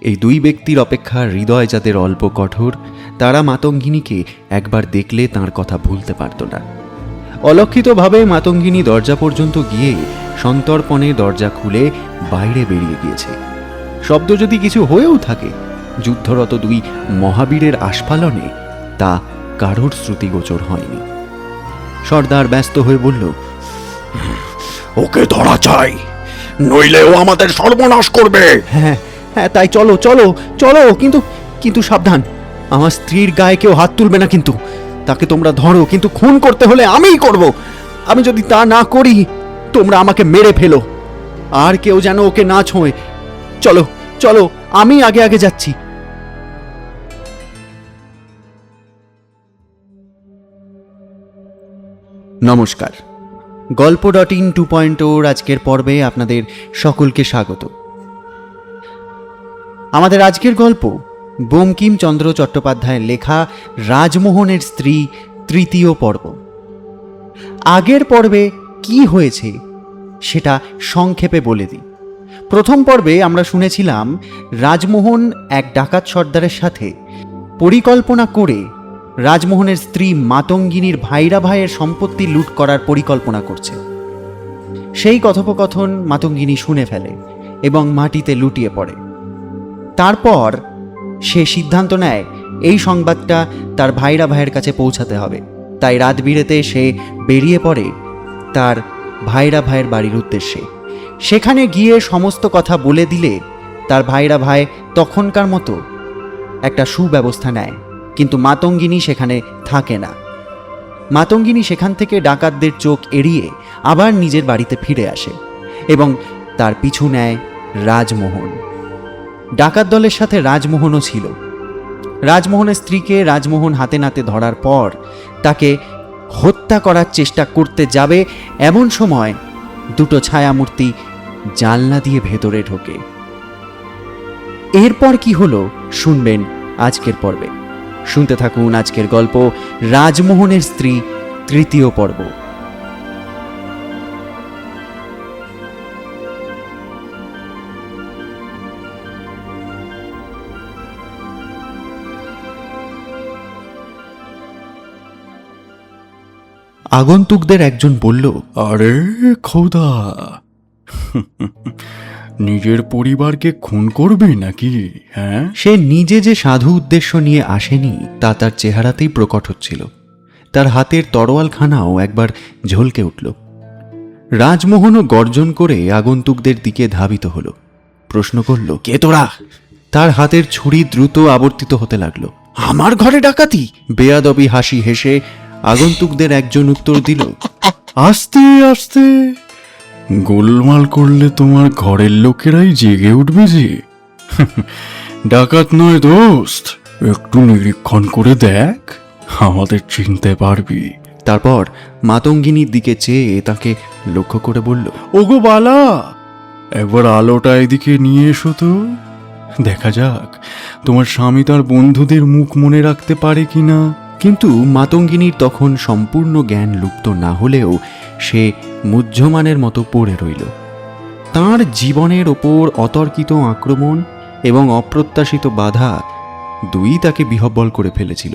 এই দুই ব্যক্তির অপেক্ষা হৃদয় যাদের অল্প কঠোর, তারা মাতঙ্গিনীকে একবার দেখলে তাঁর কথা ভুলতে পারত না। অলক্ষিতভাবে মাতঙ্গিনী দরজা পর্যন্ত গিয়ে সন্তর্পণে দরজা খুলে বাইরে বেরিয়ে গিয়েছে। শব্দ যদি কিছু হয়েও থাকে, যুদ্ধরত দুই মহাবীরের আস্ফালনে তা কারোর শ্রুতিগোচর হয়নি। সর্দার ব্যস্ত হয়ে বলল, ওকে ধরা চাই, নইলে ও আমাদের সর্বনাশ করবে। হ্যাঁ হ্যাঁ, তাই চলো চলো চলো, কিন্তু কিন্তু সাবধান, আমার স্ত্রীর গায়ে কেউ হাত তুলবে না। কিন্তু তাকে তোমরা ধরো, কিন্তু খুন করতে হলে আমিই করব। আমি যদি তা না করি, তোমরা আমাকে মেরে ফেলো। আর কেউ যেন ওকে না ছোঁয়। চলো চলো, আমি আগে আগে যাচ্ছি। নমস্কার, গল্প.in 2.0 আজকের পর্বে আপনাদের সকলকে স্বাগত। আমাদের আজকের গল্প বঙ্কিমচন্দ্র চট্টোপাধ্যায়ের লেখা রাজমোহনের স্ত্রী তৃতীয় পর্ব। আগের পর্বে কি হয়েছে সেটা সংক্ষেপে বলে দিই। প্রথম পর্বে আমরা শুনেছিলাম রাজমোহন এক ডাকাত সর্দারের সাথে পরিকল্পনা করে রাজমোহনের স্ত্রী মাতঙ্গিনীর ভাইরা ভাইয়ের সম্পত্তি লুট করার পরিকল্পনা করছে। সেই কথোপকথন মাতঙ্গিনী শুনে ফেলে এবং মাটিতে লুটিয়ে পড়ে। তারপর সে সিদ্ধান্ত নেয় এই সংবাদটা তার ভাইরা ভাইয়ের কাছে পৌঁছাতে হবে। তাই রাত বিরেতে সে বেরিয়ে পড়ে তার ভাইরা ভাইয়ের বাড়ির উদ্দেশ্যে। সেখানে গিয়ে সমস্ত কথা বলে দিলে তার ভাইরা ভাই তখনকার মতো একটা সুব্যবস্থা নেয়। কিন্তু মাতঙ্গিনী সেখানে থাকে না। মাতঙ্গিনী সেখান থেকে ডাকাতদের চোখ এড়িয়ে আবার নিজের বাড়িতে ফিরে আসে এবং তার পিছু নেয় রাজমোহন। ডাকাত দলের সাথে রাজমোহনও ছিল। রাজমোহনের স্ত্রীকে রাজমোহন হাতে নাতে ধরার পর তাকে হত্যা করার চেষ্টা করতে যাবে, এমন সময় দুটো ছায়ামূর্তি জানলা দিয়ে ভেতরে ঢোকে। এরপর কি হলো শুনবেন আজকের পর্বে। শুনতে থাকুন আজকের গল্প রাজমোহনের স্ত্রী তৃতীয় পর্ব। আগন্তুকদের একজন বলল, আরে খোদা, নিজের পরিবারকে খুন করবে নাকি? হ্যাঁ, সে নিজে যে সাধু উদ্দেশ্য নিয়ে আসেনি তা তার চেহারাতেই প্রকট হচ্ছিল। তার হাতের তরোয়ালখানাও একবার ঝলকে উঠল। রাজমোহনও গর্জন করে আগন্তুকদের দিকে ধাবিত হল। প্রশ্ন করল, কে তোরা? তার হাতের ছুরি দ্রুত আবর্তিত হতে লাগলো। আমার ঘরে ডাকাতি! বেয়াদবি হাসি হেসে আগন্তুকদের একজন উত্তর দিল, আস্তে আস্তে, গোলমাল করলে তোমার ঘরের লোকেরাই জেগে উঠবে যে। ডাকাত নয় দোস্ত, একটু নিরীক্ষণ করে দেখ, আমাদের চিনতে পারবি। তারপর মাতঙ্গিনীর দিকে চেয়ে তাকে লক্ষ্য করে বলল, ওগো বালা, একবার আলোটা এদিকে নিয়ে এসো তো, দেখা যাক তোমার স্বামী তার বন্ধুদের মুখ মনে রাখতে পারে কিনা। কিন্তু মাতঙ্গিনীর তখন সম্পূর্ণ জ্ঞান লুপ্ত না হলেও সে মুহ্যমানের মতো পড়ে রইল। তাঁর জীবনের ওপর অতর্কিত আক্রমণ এবং অপ্রত্যাশিত বাধা দুই তাকে বিহ্বল করে ফেলেছিল।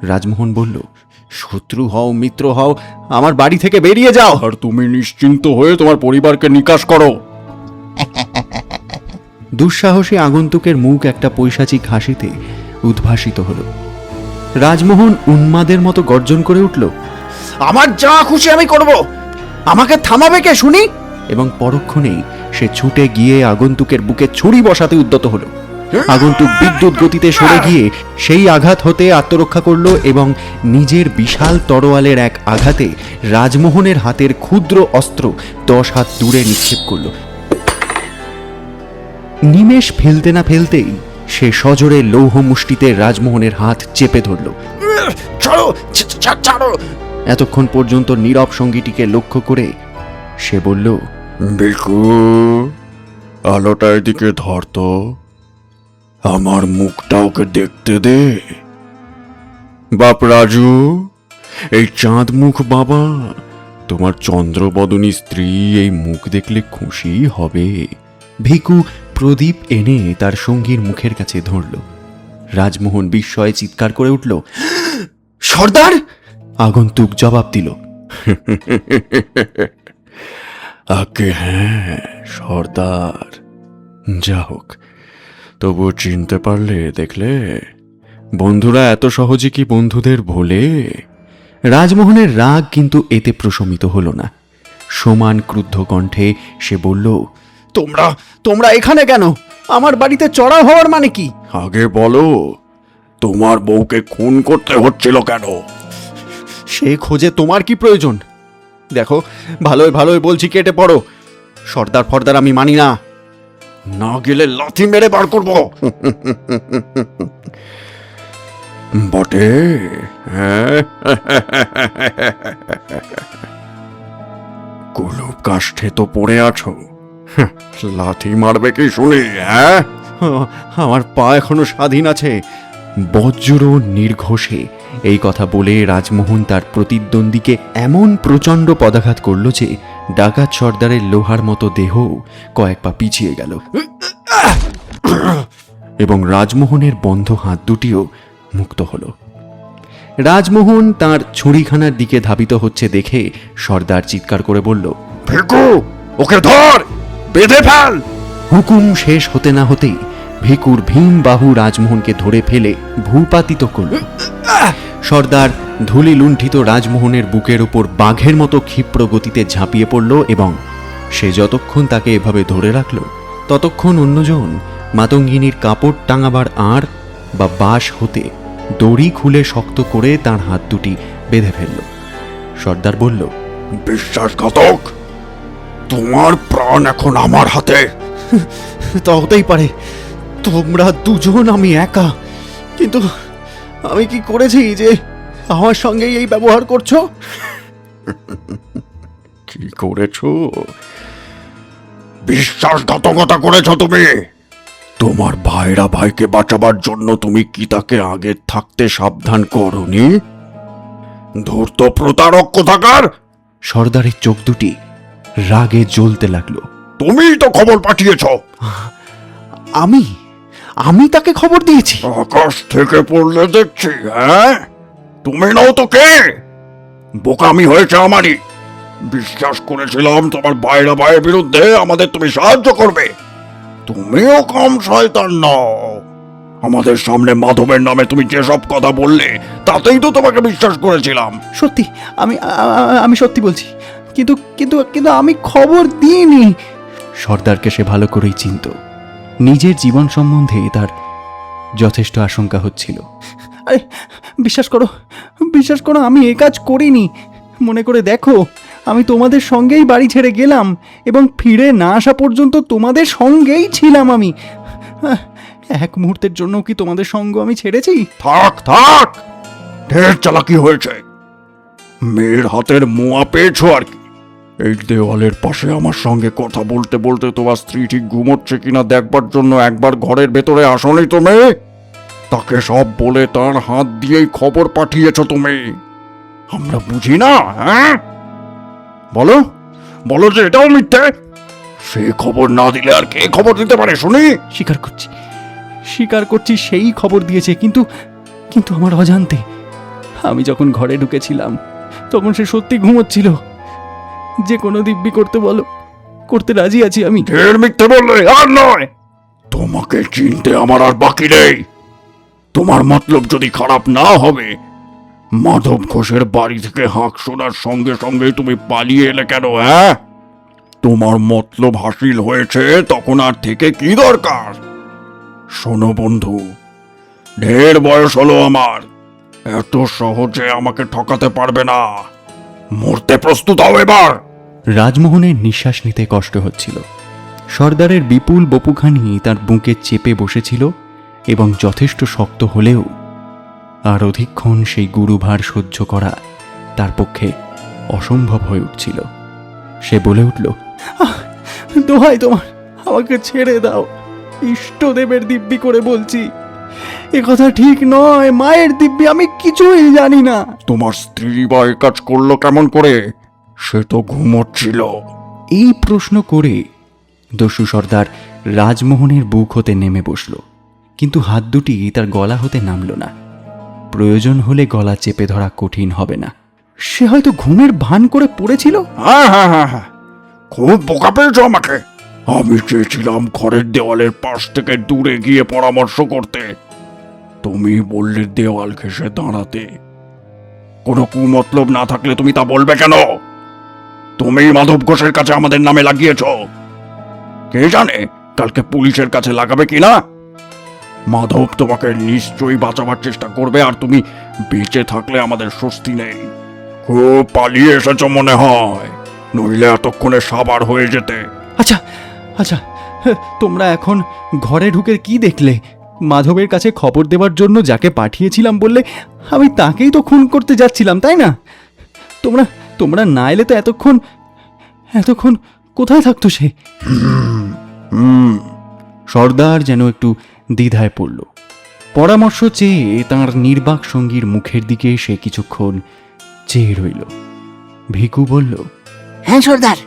রাজমোহন বলল, শত্রু হও মিত্র হও, আমার বাড়ি থেকে বেরিয়ে যাও। আর তুমি নিশ্চিন্ত হয়ে তোমার পরিবারকে নিকাশ করো। দুঃসাহসী আগন্তুকের মুখ একটা পৈশাচিক হাসিতে উদ্ভাসিত হল। রাজমোহন উন্মাদের মতো গর্জন করে উঠল, আমার যা খুশি আমি করব, আমাকে থামাবে কে শুনি? এবং পরক্ষণেই সে ছুটে গিয়ে আগন্তুকের বুকে ছুরি বসাতে উদ্যত হল। আগন্তুক বিদ্যুৎ গতিতে সরে গিয়ে সেই আঘাত হতে আত্মরক্ষা করল এবং নিজের বিশাল তরোয়ালের এক আঘাতে রাজমোহনের হাতের ক্ষুদ্র অস্ত্র 10 হাত দূরে নিক্ষেপ করল। নিমেষ ফেলতে না ফেলতেই সে সজোরে লৌহ মুষ্টিতে রাজমোহনের হাত চেপে ধরল। এতক্ষণ পর্যন্ত নীরব সঙ্গীটিকে লক্ষ্য করে সে বলল, বিকু, আলোটা এদিকে ধর তো, আমার মুখটা ওকে দেখতে দে। বাপ রাজু, এই চাঁদ মুখ বাবা, তোমার চন্দ্রবদনী স্ত্রী এই মুখ দেখলে খুশি হবে। ভিকু প্রদীপ এনে তার সঙ্গীর মুখের কাছে ধরল। রাজমোহন বিস্ময়ে চিৎকার করে উঠল, সর্দার! আগন্তুক জবাব দিল, আগে হ্যাঁ সর্দার। যা হোক, তবুও চিনতে পারলে দেখলে? বন্ধুরা এত সহজে কি বন্ধুদের ভোলে? রাজমোহনের রাগ কিন্তু এতে প্রশমিত হল না। সমান ক্রুদ্ধ কণ্ঠে সে বলল, তোমরা তোমরা এখানে কেন? আমার বাড়িতে চড়াও হওয়ার মানে কি? আগে বলো, তোমার বউকে খুন করতে হচ্ছিল কেন? সে খোঁজে তোমার কি প্রয়োজন? দেখো, ভালোই ভালোই বলছি, কেটে পড়ো। সর্দার ফর্দার আমি মানি না। না গেলে লাথি মেরে বার করব। বটে, হ্যাঁ? কুলুপ কাষ্ঠে তো পড়ে আছো, লাথি মারবে কি শুনি? হ্যাঁ, আমার পা এখনো স্বাধীন আছে। বজ্র নির্ঘোষে এই কথা বলে রাজমোহন তার প্রতিদ্বন্দ্বীকে এমন প্রচণ্ড পদাঘাত করল যে ডাকাত সর্দারের লোহার মতো দেহ কয়েক পা পিছিয়ে গেল এবং রাজমোহনের বন্ধ হাত দুটিও মুক্ত হল। রাজমোহন তার ছুরিখানার দিকে ধাবিত হচ্ছে দেখে সর্দার চিৎকার করে বলল, ভিকু, ওকে ধর, বেঁধে ফেল। হুকুম শেষ হতে না হতেই ভিকুর ভীম বাহু রাজমোহনকে ধরে ফেলে ভূপাতিত করল। সর্দার ধুলি লুণ্ঠিত রাজমোহনের বুকের উপর বাঘের মতো ক্ষিপ্র গতিতে ঝাঁপিয়ে পড়ল এবং সে যতক্ষণ তাকে এভাবে ধরে রাখল ততক্ষণ অন্যজন মাতঙ্গিনীর কাপড় টাঙাবার আঁড় বা বাঁশ হতে দড়ি খুলে শক্ত করে তার হাত দুটি বেঁধে ফেলল। সর্দার বলল, বিশ্বাসঘাতক, তোমার প্রাণ এখন আমার হাতে। তা হতেই পারে, তোমরা দুজন, আমি একা। কিন্তু আমি কি করেছি যে আমার সঙ্গেই এই ব্যবহার করছো? কি করেছো? বিশ্বাসঘাতকতা করেছো তুমি। তোমার ভাইরা ভাইকে বাঁচাবার জন্য তুমি কি তাকে আগে থাকতে সাবধান করনি? ধূর্ত প্রতারক কোথাকার! সর্দারের চোখ দুটি রাগে জ্বলতে লাগলো। তুমিই তো খবর পাঠিয়েছ। আমি আমি তাকে খবর দিয়েছি? আকাশ থেকে পড়লে দেখছি। হ্যাঁ, তুমি নাও তো কে? বোকামি হয়েছে আমারই। বিশ্বাস করেছিলাম তোমার ভাইরা ভাইয়ের বিরুদ্ধে আমাদের তুমি সাহায্য করবে। তুমিও কম শয়তান নও। আমাদের সামনে মাধবের নামে তুমি যেসব কথা বললে তাতেই তো তোমাকে বিশ্বাস করেছিলাম। সত্যি, আমি আমি সত্যি বলছি, কিন্তু কিন্তু কিন্তু আমি খবর দিইনি। সর্দারকে সে ভালো করেই চিনত। নিজের জীবন সম্বন্ধে তার যথেষ্ট আশঙ্কা হচ্ছিল। আরে বিশ্বাস করো, বিশ্বাস করো, আমি এ কাজ করিনি। মনে করে দেখো, আমি তোমাদের সঙ্গেই বাড়ি ছেড়ে গেলাম এবং ফিরে না আসা পর্যন্ত তোমাদের সঙ্গেই ছিলাম। আমি এক মুহূর্তের জন্য কি তোমাদের সঙ্গ আমি ছেড়েছি? থাক থাক, ঢের চালাকি হয়েছে। মেয়ের হাতের মোয়া পেয়েছো আর কি। এই দেওয়ালের পাশে আমার সঙ্গে কথা বলতে বলতে তোমার স্ত্রী ঠিক ঘুমোচ্ছে কিনা দেখবার জন্য একবার ঘরের ভেতরে আসোনি তুমি? তাকে সব বলে তার হাত দিয়েই খবর পাঠিয়েছ তুমি। আমরা বুঝি না? হ্যাঁ, বলো বলো যে এটাও মিথ্যে। সে খবর না দিলে আর কে খবর দিতে পারে শুনি? স্বীকার করছি সেই খবর দিয়েছে, কিন্তু কিন্তু আমার অজান্তে। আমি যখন ঘরে ঢুকেছিলাম তখন সে সত্যি ঘুমোচ্ছিল। যে কোনো দিব্যি করতে বলো, করতে রাজি আছি আমি। ঢের মিথ্যে বললে আর নয়। তোমাকে চিনতে আমার আর বাকি নেই। তোমার মতলব যদি খারাপ না হবে, মাধব ঘোষের বাড়ি থেকে হাঁক শোনার সঙ্গে সঙ্গেই তুমি পালিয়ে এলে কেন? হ্যাঁ, তোমার মতলব হাসিল হয়েছে তখন আর থেকে কি দরকার? শোনো বন্ধু, ঢের বয়স হলো আমার, এত সহজে আমাকে ঠকাতে পারবে না। মরতে প্রস্তুত হও এবার। রাজমোহনের নিঃশ্বাস নিতে কষ্ট হচ্ছিল। সর্দারের বিপুল বপুখানি তার বুকে চেপে বসেছিল এবং যথেষ্ট শক্ত হলেও আর অধিকক্ষণ সেই গুরুভার সহ্য করা তার পক্ষে অসম্ভব হয়ে উঠছিল। সে বলে উঠল, দোহাই তোমার, আমাকে ছেড়ে দাও। ইষ্টদেবের দিব্যি করে বলছি, এ কথা ঠিক নয়। মায়ের দিব্যি, আমি কিছুই জানি না। তোমার স্ত্রী বা এ কাজ করলো কেমন করে? সে তো ঘুমোচ্ছিল। এই প্রশ্ন করে দস্যু সর্দার রাজমোহনের বুক হতে নেমে বসল, কিন্তু হাত দুটি তার গলা হতে নামল না। প্রয়োজন হলে গলা চেপে ধরা কঠিন হবে না। সে হয়তো ঘুমের ভান করে পড়েছিল। হ্যাঁ হ্যাঁ হ্যাঁ হ্যাঁ, খুব বোকা পেয়েছো আমাকে। আমি চেয়েছিলাম ঘরের দেওয়ালের পাশ থেকে দূরে গিয়ে পরামর্শ করতে, তুমি বললে দেওয়াল ঘেঁষে দাঁড়াতে। কোনো কুমতলব না থাকলে তুমি তা বলবে কেন? তুমি মাধব ঘোষের কাছে আমাদের নামে লাগিয়েছ, কে জানে কালকে পুলিশের কাছে লাগাবে কিনা। মাধব তোমাকে নিশ্চয়ই বাঁচাবার চেষ্টা করবে, আর তুমি বেঁচে থাকলে আমাদের স্বস্তি নেই। খুব পালিয়ে এসেছ মনে হয়, নইলে এতক্ষণে সাবার হয়ে যেতে। আচ্ছা আচ্ছা, তোমরা এখন ঘরে ঢুকে কি দেখলে? মাধবের কাছে খবর দেওয়ার জন্য যাকে পাঠিয়েছিলাম বললে, আমি তাকেই তো খুন করতে যাচ্ছিলাম, তাই না? তোমরা তোমরা না এলে তো এতক্ষণ কোথায় থাকতো সে? সর্দার যেন একটু দ্বিধায় পড়ল। পরামর্শ চেয়ে তাঁর নির্বাক সঙ্গীর মুখের দিকে সে কিছুক্ষণ চেয়ে রইল। ভিকু বলল, হ্যাঁ সর্দার,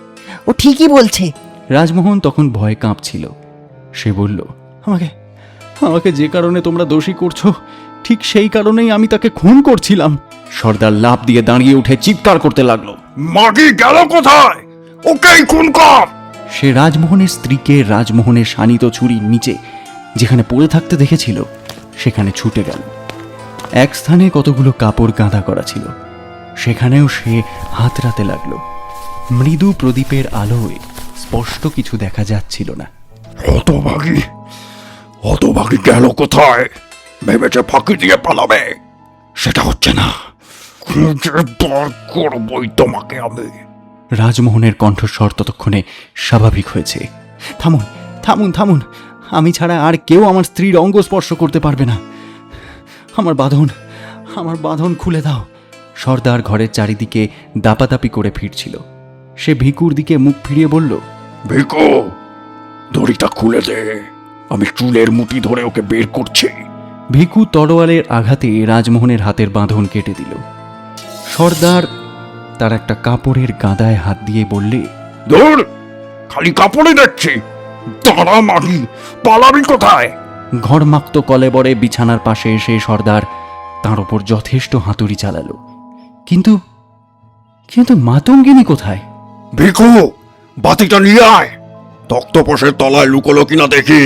ও ঠিকই বলছে। রাজমোহন তখন ভয়ে কাঁপছিল। সে বলল, আমাকে আমাকে যে কারণে তোমরা দোষী করছো, ঠিক সেই কারণেই আমি তাকে খুন করছিলাম। সর্দার লাফ দিয়ে দাঁড়িয়ে উঠে চিৎকার করতে লাগলো, মাগি গেল কোথায়? ওকেই খুন কর! সে রাজমোহনের স্ত্রীকে রাজমোহনের শানিত ছুরির নিচে যেখানে পড়ে থাকতে দেখেছিল সেখানে ছুটে গেল। এক স্থানে কতগুলো কাপড় গাঁদা করা ছিল, সেখানেও সে হাতড়াতে লাগলো। মৃদু প্রদীপের আলোয় স্পষ্ট কিছু দেখা যাচ্ছিল না। হতভাগী গেল কোথায়? ভেবেছে ফাঁকি দিয়ে পালাবে, সেটা হচ্ছে না। খুঁজে বার করবই তোমাকে আমি। রাজমোহনের কণ্ঠস্বর ততক্ষণে স্বাভাবিক হয়েছে। থামুন থামুন থামুন, আমি ছাড়া আর কেউ আমার স্ত্রীর অঙ্গ স্পর্শ করতে পারবে না। আমার বাঁধন খুলে দাও। সর্দার ঘরের চারিদিকে দাপাদাপি করে ফিরছিল। সে ভিকুর দিকে মুখ ফিরিয়ে বলল, ভিকু, দড়িটা খুলে দে, আমি চুলের মুঠি ধরে ওকে বের করছি। ভিকু তরোয়ালের আঘাতে রাজমোহনের হাতের বাঁধন কেটে দিল। সর্দার তার একটা কাপড়ের গাদায় হাত দিয়ে বললে, দূর, খালি কাপড়ে দেখছি। দাঁড়া মাগি, পালাবি কোথায়? ঘরমাক্ত কলেবরে বিছানার পাশে এসে সর্দার তার ওপর যথেষ্ট হাতুড়ি চালালো। কিন্তু কিন্তু মাতঙ্গিনী কোথায়? ভিকু, বাতিটা নিয়ে আয়, তক্তপোষের তলায় লুকোলো কিনা দেখি।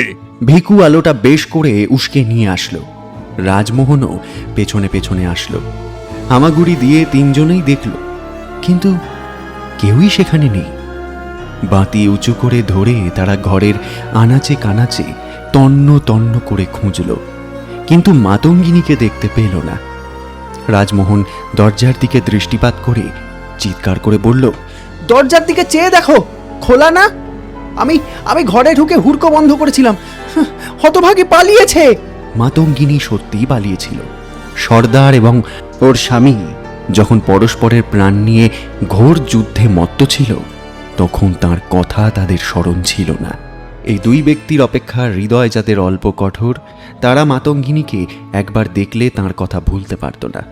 ভিকু আলোটা বেশ করে উস্কে নিয়ে আসলো। রাজমোহনও পেছনে পেছনে আসলো। হামাগুড়ি দিয়ে তিনজনেই দেখল, কিন্তু কেউই সেখানে নেই। বাতি উঁচু করে ধরে তারা ঘরের আনাচে কানাচে তন্ন তন্ন করে খুঁজল, কিন্তু মাতঙ্গিনীকে দেখতে পেল না। রাজমোহন দরজার দিকে দৃষ্টিপাত করে চিৎকার করে বলল, দরজার দিকে চেয়ে দেখো, খোলা না। আমি ঘরে ঢুকে হুড়কো বন্ধ করেছিলাম, হতভাগী পালিয়েছে। মাতঙ্গিনী সত্যিই পালিয়েছিল। সর্দার এবং ওর স্বামী যখন পরস্পরের প্রাণ নিয়ে ঘোর যুদ্ধে মত্ত ছিল, তখন তার কথা তাদের স্মরণ ছিল না। এই দুই ব্যক্তির অপেক্ষা হৃদয় যাদের অল্প কঠোর, তারা মাতঙ্গিনীকে একবার দেখলে তার কথা ভুলতে পারত না।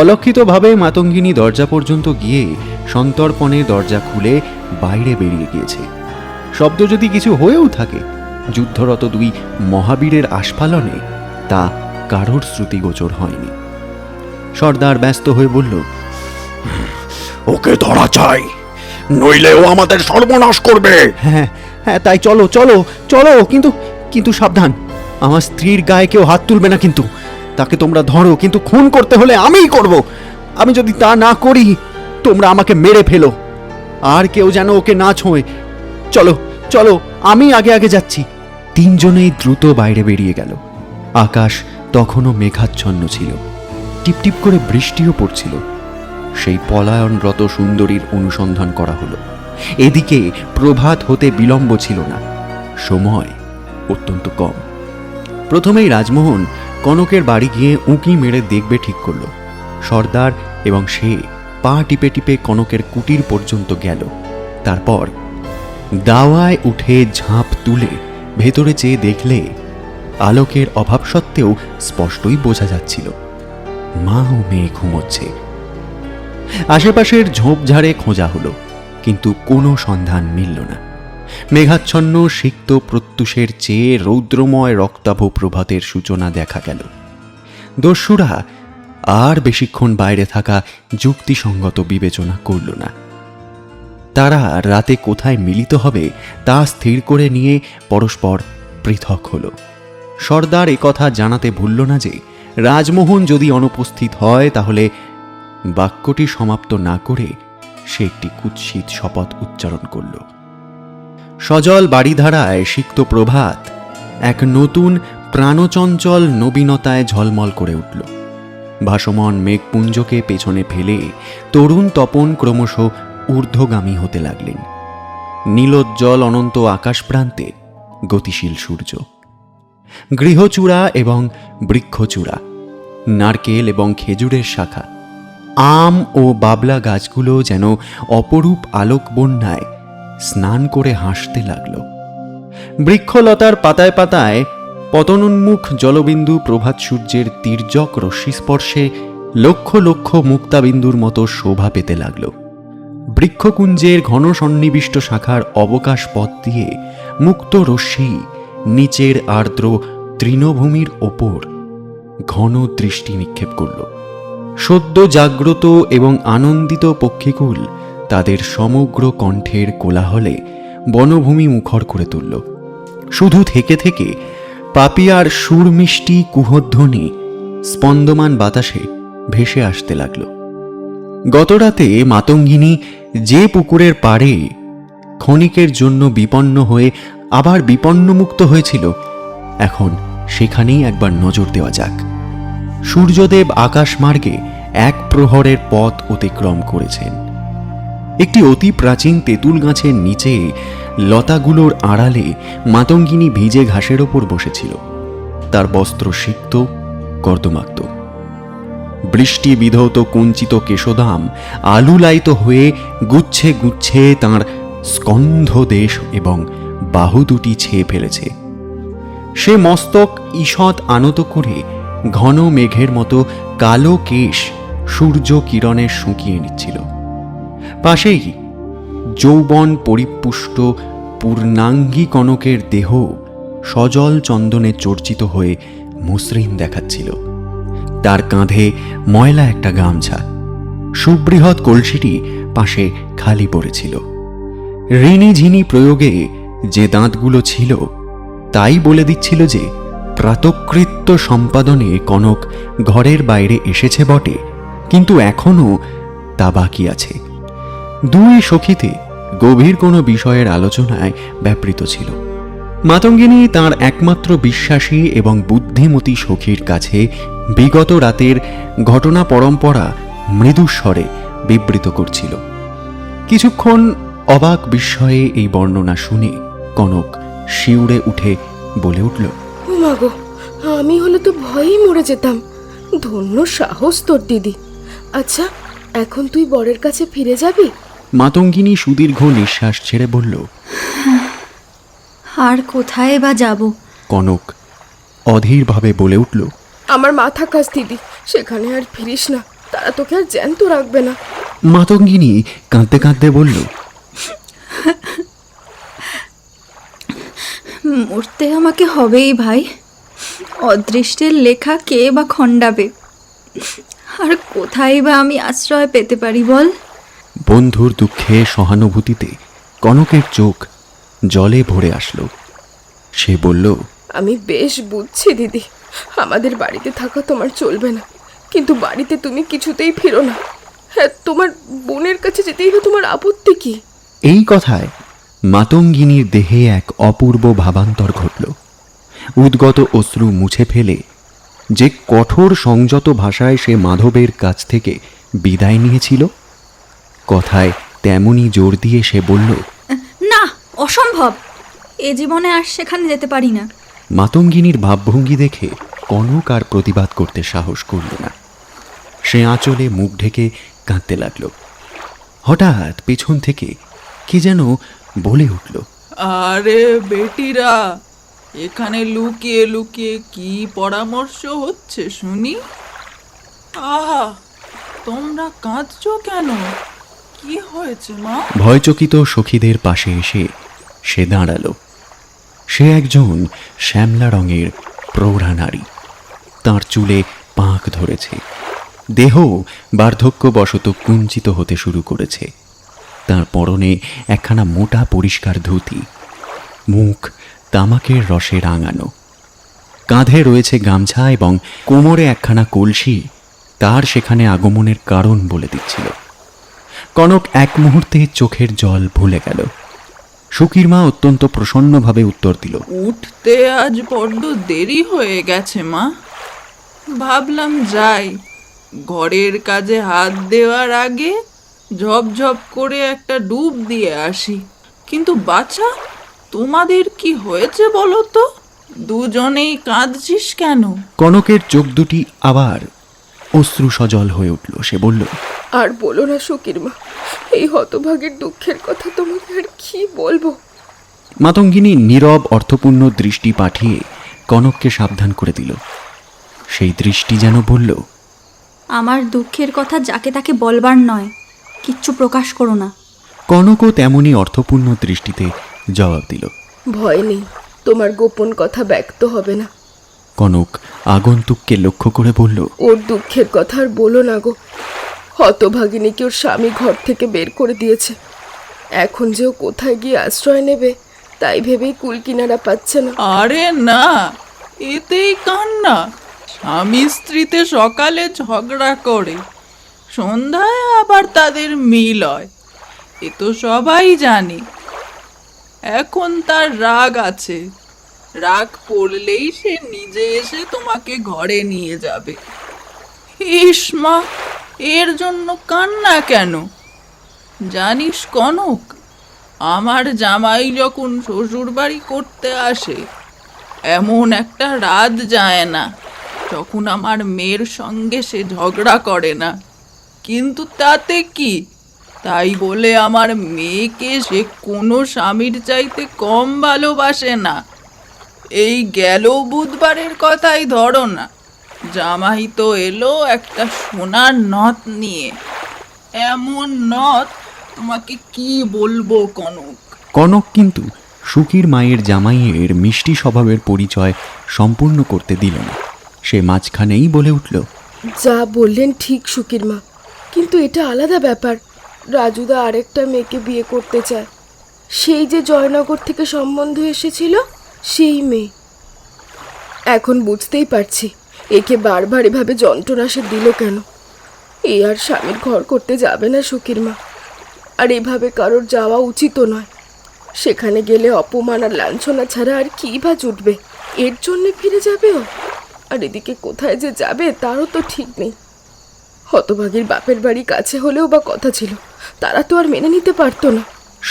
অলক্ষিতভাবে মাতঙ্গিনী দরজা পর্যন্ত গিয়ে সন্তর্পণে দরজা খুলে বাইরে বেরিয়ে গিয়েছে। শব্দ যদি কিছু হয়েও থাকে, যুদ্ধরত দুই মহাবীরের আস্ফালনে তা কারোর শ্রুতিগোচর হয়নি। সর্দার ব্যস্ত হয়ে বলল, ওকে ধরা চাই, নইলে ও আমাদের সর্বনাশ করবে। হ্যাঁ হ্যাঁ, তাই চলো চলো চলো, কিন্তু কিন্তু সাবধান, আমার স্ত্রীর গায়ে কেউ হাত তুলবে না। কিন্তু তাকে তোমরা ধরো, কিন্তু খুন করতে হলে আমিই করব। আমি যদি তা না করি, তোমরা আমাকে মেরে ফেলো। আর কেউ যেন ওকে না ছোঁয়। চলো চলো, আমি আগে আগে যাচ্ছি। তিনজনেই দ্রুত বাইরে বেরিয়ে গেল। আকাশ তখনও মেঘাচ্ছন্ন ছিল, টিপটিপ করে বৃষ্টিও পড়ছিল। সেই পলায়নরত সুন্দরীর অনুসন্ধান করা হলো। এদিকে প্রভাত হতে বিলম্ব ছিল না, সময় অত্যন্ত কম। প্রথমেই রাজমোহন কনকের বাড়ি গিয়ে উঁকি মেরে দেখবে ঠিক করল। সর্দার এবং সে পা টিপে টিপে কনকের কুটির পর্যন্ত গেল। তারপর দাওয়ায় উঠে ঝাঁপ তুলে ভেতরে চেয়ে দেখলে আলোকের অভাব সত্ত্বেও স্পষ্টই বোঝা যাচ্ছিল মা ও মেয়ে ঘুমোচ্ছে। আশেপাশের ঝোপঝাড়ে খোঁজা হলো, কিন্তু কোনো সন্ধান মিলল না। মেঘাচ্ছন্ন সিক্ত প্রত্যুষের চেয়ে রৌদ্রময় রক্তাভ প্রভাতের সূচনা দেখা গেল। দস্যুরা আর বেশিক্ষণ বাইরে থাকা যুক্তিসঙ্গত বিবেচনা করল না। তারা রাতে কোথায় মিলিত হবে তা স্থির করে নিয়ে পরস্পর পৃথক হল। সর্দার একথা জানাতে ভুলল না যে রাজমোহন যদি অনুপস্থিত হয় তাহলে বাক্যটি সমাপ্ত না করে সে একটি কুৎসিত শপথ উচ্চারণ করল। সজল বাড়িধারায় সিক্ত প্রভাত এক নতুন প্রাণচঞ্চল নবীনতায় ঝলমল করে উঠল। ভাসমান মেঘপুঞ্জকে পেছনে ফেলে তরুণ তপন ক্রমশ ঊর্ধ্বগামী হতে লাগলেন। নীলোজ্জ্বল অনন্ত আকাশ প্রান্তে গতিশীল সূর্য, গৃহচূড়া এবং বৃক্ষচূড়া, নারকেল এবং খেজুরের শাখা, আম ও বাবলা গাছগুলো যেন অপরূপ আলোক বন্যায় স্নান করে হাসতে লাগল। বৃক্ষলতার পাতায় পাতায় পতনোন্মুখ জলবিন্দু প্রভাত সূর্যের তির্যক রশ্মিস্পর্শে লক্ষ লক্ষ মুক্তাবিন্দুর মতো শোভা পেতে লাগল। বৃক্ষকুঞ্জের ঘন সন্নিবিষ্ট শাখার অবকাশ পথ দিয়ে মুক্ত রশ্মি নিচের আর্দ্র তৃণভূমির ওপর ঘন দৃষ্টি নিক্ষেপ করল। সদ্য জাগ্রত এবং আনন্দিত পক্ষীকুল তাদের সমগ্র কণ্ঠের কোলাহলে বনভূমি মুখর করে তুলল। শুধু থেকে থেকে পাপিয়ার সুরমিষ্টি কুহধ্বনি স্পন্দমান বাতাসে ভেসে আসতে লাগল। গতরাতে মাতঙ্গিনী যে পুকুরের পাড়ে ক্ষণিকের জন্য বিপন্ন হয়ে আবার বিপন্নমুক্ত হয়েছিল, এখন সেখানেই একবার নজর দেওয়া যাক। সূর্যদেব আকাশমার্গে এক প্রহরের পথ অতিক্রম করেছেন। একটি অতি প্রাচীন তেঁতুল গাছের নিচে লতাগুলোর আড়ালে মাতঙ্গিনী ভিজে ঘাসের ওপর বসেছিল। তার বস্ত্র সিক্ত কর্দমাক্ত। বৃষ্টি বিধৌত কুঞ্চিত কেশদাম আলুলায়িত হয়ে গুচ্ছে গুচ্ছে তাঁর স্কন্ধ দেশ এবং বাহু দুটি ছেয়ে ফেলেছে। সে মস্তক ঈষৎ আনত করে ঘন মেঘের মতো কালো কেশ সূর্য কিরণে শুকিয়ে নিচ্ছিল। পাশেই যৌবন পরিপুষ্ট পূর্ণাঙ্গী কনকের দেহ সজল চন্দনে চর্চিত হয়ে মসৃণ দেখাচ্ছিল। তার কাঁধে ময়লা একটা গামছা, সুবৃহৎ কলসিটি পাশে খালি পড়েছিল। ঋণিঝিনি প্রয়োগে যে দাঁতগুলো ছিল তাই বলে দিচ্ছিল যে প্রাতকৃত্য সম্পাদনে কনক ঘরের বাইরে এসেছে বটে, কিন্তু এখনও তা বাকি আছে। দুই সখীতে গভীর কোনো বিষয়ের আলোচনায় ব্যাপৃত ছিল। মাতঙ্গিনী তাঁর একমাত্র বিশ্বাসী এবং বুদ্ধিমতী সখীর কাছে বিগত রাতের ঘটনা পরম্পরা মৃদুস্বরে বিবৃত করছিল। কিছুক্ষণ অবাক বিস্ময়ে এই বর্ণনা শুনে কনক শিউরে উঠে বলে উঠল, ও মাগো, আমি হলে তো ভয়েই মরে যেতাম। ধন্য সাহস তোর দিদি। আচ্ছা, এখন তুই বরের কাছে ফিরে যাবি? মাতঙ্গিনী সুদীর্ঘ নিঃশ্বাস ছেড়ে বলল, আর কোথায় বা যাব? কনক অধীরভাবে বলে উঠল, আমার মাথা কাজ দিদি, সেখানে আর ফিরিস না, তারা তোকে আর জ্যান্ত রাখবে না। মাতঙ্গিনী কাঁদতে কাঁদতে বলল, মরতে আমাকে হবেই ভাই। অদৃষ্টের লেখা কে বা খণ্ডাবে? আর কোথায় বা আমি আশ্রয় পেতে পারি বল? বন্ধুর দুঃখে সহানুভূতিতে কনকের চোখ জলে ভরে আসলো। সে বলল, আমি বেশ বুঝছি দিদি, আমাদের বাড়িতে থাকা তোমার চলবে না, কিন্তু বাড়িতে তুমি কিছুতেই ফিরো না। হ্যাঁ, তোমার বোনের কাছে যেতেই বা তোমার আপত্তি কি? এই কথায় মাতঙ্গিনীর দেহে এক অপূর্ব ভাবান্তর ঘটল। উদ্গত অশ্রু মুছে ফেলে যে কঠোর সংযত ভাষায় সে মাধবের কাছ থেকে বিদায় নিয়েছিল, কথায় তেমনি জোর দিয়ে সে বলল, না, অসম্ভব। এ জীবনে আর সেখানে যেতে পারি না। মাতঙ্গিনীর ভাবভঙ্গি দেখে কনক আর প্রতিবাদ করতে সাহস করল না। সে আঁচলে মুখ ঢেকে কাঁদতে লাগল। হঠাৎ পেছন থেকে কে যেন বলে উঠল, আরে বেটিরা, এখানে লুকিয়ে লুকিয়ে কি পরামর্শ হচ্ছে শুনি? আহা, তোমরা কাঁদছো কেন? কি হয়েছে মা? ভয়চকিত সখীদের পাশে এসে সে দাঁড়ালো। সে একজন শ্যামলা রঙের প্রৌঢ়া নারী। তাঁর চুলে পাঁক ধরেছে, দেহ বার্ধক্যবশত কুঞ্চিত হতে শুরু করেছে। তার পরনে একখানা মোটা পরিষ্কার ধুতি, মুখ তামাকের রসে রাঙানো, কাঁধে রয়েছে গামছা এবং কোমরে একখানা কলসি তার সেখানে আগমনের কারণ বলে দিচ্ছিল। কনক এক মুহূর্তে চোখের জল ভুলে গেল। সুখীর মা অত্যন্ত প্রসন্নভাবে উত্তর দিল, উঠতে আজ বড্ড দেরি হয়ে গেছে মা। ভাবলাম যাই, ঘরের কাজে হাত দেওয়ার আগে ঝপঝপ করে একটা ডুব দিয়ে আসি। কিন্তু বাছা, তোমাদের কি হয়েছে বলো তো? দুজনেই কাঁদছিস কেন? কনকের চোখ দুটি আবার অশ্রু সজল হয়ে উঠল। সে বলল, আর বলো না সুখীর মা, এই হতভাগের দুঃখের কথা তোমাকে আর কি বলবো। মাতঙ্গিনী নীরব অর্থপূর্ণ দৃষ্টি পাঠিয়ে কনককে সাবধান করে দিল। সেই দৃষ্টি যেন বলল, আমার দুঃখের কথা যাকে তাকে বলবার নয়, কিচ্ছু প্রকাশ করো না। কনকও তেমনি অর্থপূর্ণ দৃষ্টিতে জবাব দিল। ভয় নেই, তোমার গোপন কথা ব্যক্ত হবে না। কনক আগন্তুককে লক্ষ্য করে বলল, ওর দুঃখের কথা আর বলো না গো। হতভাগিনীকে ওর স্বামী ঘর থেকে বের করে দিয়েছে। এখন যে ও কোথায় গিয়ে আশ্রয় নেবে তাই ভেবেই কুল কিনারা পাচ্ছে না। আরে না, এতেই কান্না। স্বামী স্ত্রীতে সকালে ঝগড়া করে, সন্ধ্যায় আবার তাদের মিল হয়, এ তো সবাই জানে। এখন তার রাগ আছে, রাগ পড়লেই সে নিজে এসে তোমাকে ঘরে নিয়ে যাবে। ইস মা, এর জন্য কান্না কেন? জানিস কনক, আমার জামাই যখন শ্বশুর বাড়ি করতে আসে, এমন একটা রাত যায় না যখন আমার মেয়ের সঙ্গে সে ঝগড়া করে না। কিন্তু তাতে কি, তাই বলে আমার মেয়েকে সে কোনো স্বামীর চাইতে কম ভালোবাসে না। এই গেল বুধবারের কথাই ধরো না, জামাই তো এলো একটা সোনার নথ নিয়ে। এমন নথ তোমাকে কি বলবো কনক। কনক কিন্তু সুখীর মায়ের জামাইয়ের মিষ্টি স্বভাবের পরিচয় সম্পূর্ণ করতে দিল না। সে মাঝখানেই বলে উঠল, যা বললেন ঠিক সুখীর মা, কিন্তু এটা আলাদা ব্যাপার। রাজুদা আরেকটা মেয়েকে বিয়ে করতে চায়। সেই যে জয়নগর থেকে সম্বন্ধ এসেছিল, সেই মেয়ে। এখন বুঝতেই পারছি একে বারবার এভাবে যন্ত্রণা সে দিল কেন। এ আর স্বামীর ঘর করতে যাবে না সুখীর মা। আর এভাবে কারোর যাওয়া উচিতও নয়। সেখানে গেলে অপমান আর লাঞ্ছনা ছাড়া আর কী বা জুটবে? এর জন্যে ফিরে যাবে ও। আর এদিকে কোথায় যে যাবে তারও তো ঠিক নেই। হতভাগীর বাপের বাড়ি কাছে হলেও বা কথা ছিল, তারা তো আর মেনে নিতে পারতো না।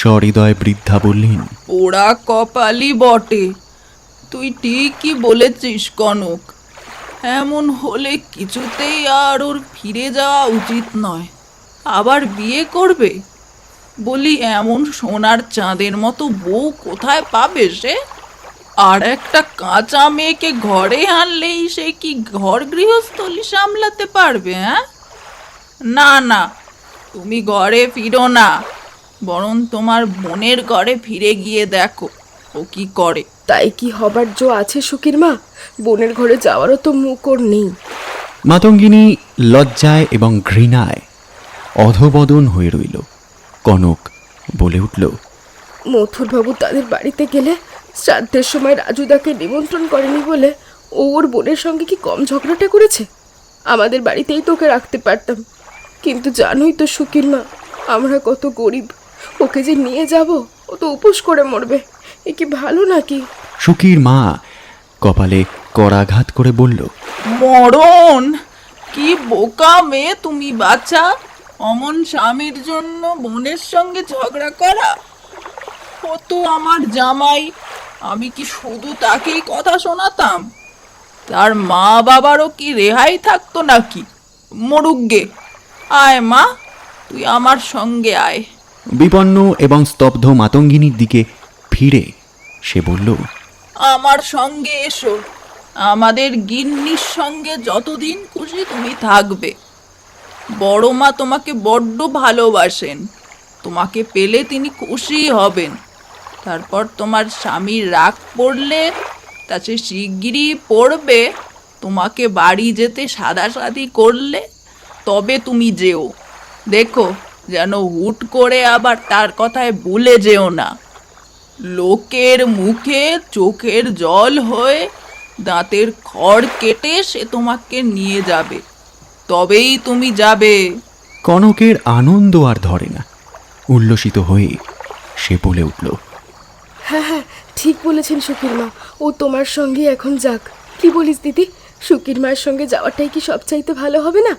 সহৃদয় বৃদ্ধা বললেন, ওরা কপালই বটে। তুই ঠিকই বলেছিস কনক, এমন হলে কিছুতেই আর ওর ফিরে যাওয়া উচিত নয়। আবার বিয়ে করবে বলি, এমন সোনার চাঁদের মতো বউ কোথায় পাবে সে? আর একটা কাঁচা মেয়েকে ঘরে আনলেই সে কি ঘর গৃহস্থলী সামলাতে পারবে? হ্যাঁ, না না, তুমি ঘরে ফিরো না, বরং তোমার বোনের ঘরে ফিরে গিয়ে দেখো ও কি করে। তাই কি হবার জো আছে সুখীর মা? বোনের ঘরে যাওয়ারও তো মুখ ওর নেই। মাতঙ্গিনী লজ্জায় এবং ঘৃণায় অধবদন হয়ে রইল। কনক বলে উঠল, মথুরবাবু তাদের বাড়িতে গেলে শ্রাদ্ধের সময় রাজুদাকে নিমন্ত্রণ করেনি বলে ও ওর বোনের সঙ্গে কি কম ঝগড়াটা করেছে? আমাদের বাড়িতেই তোকে রাখতে পারতাম। কিন্তু জানোই তো সুখীর মা, আমরা কত গরিব। ওকে যে নিয়ে যাব, ও তো উপোস করে মরবে। এ কি ভালো নাকি? সুখীর মা কপালে করাঘাত করে বলল, মরণ! কি বোকা মেয়ে তুমি বাচ্চা! অমন স্বামীর জন্য বোনের সঙ্গে ঝগড়া করা। ও তো আমার জামাই, আমি কি শুধু তাকেই কথা শোনাতাম? তার মা বাবারও কি রেহাই থাকতো নাকি? মরুগ্গে! আয় মা, তুই আমার সঙ্গে আয়। বিপন্ন এবং স্তব্ধ মাতঙ্গিনীর দিকে ফিরে সে বলল, আমার সঙ্গে এসো। আমাদের গিন্নির সঙ্গে যতদিন খুশি তুমি থাকবে। বড় মা তোমাকে বড্ড ভালোবাসেন, তোমাকে পেলে তিনি খুশি হবেন। তারপর তোমার স্বামীর রাগ পড়লে তা সে শিগগিরই পড়বে, তোমাকে বাড়ি যেতে সাদাসাদি করলে তবে তুমি যেও। দেখো যেন হুট করে আবার তার কথায় ভুলে যেও না। লোকের মুখে চোখের জল হয়ে দাঁতের খড় কেটে সে তোমাকে নিয়ে যাবে, তবেই তুমি যাবে। কনকের আনন্দ আর ধরে না। উল্লসিত হয়ে সে বলে উঠল, হ্যাঁ হ্যাঁ, ঠিক বলেছেন সুকির মা, ও তোমার সঙ্গে এখন যাক। কি বলিস দিদি, সুকির মায়ের সঙ্গে যাওয়াটাই কি সবচাইতে ভালো হবে না?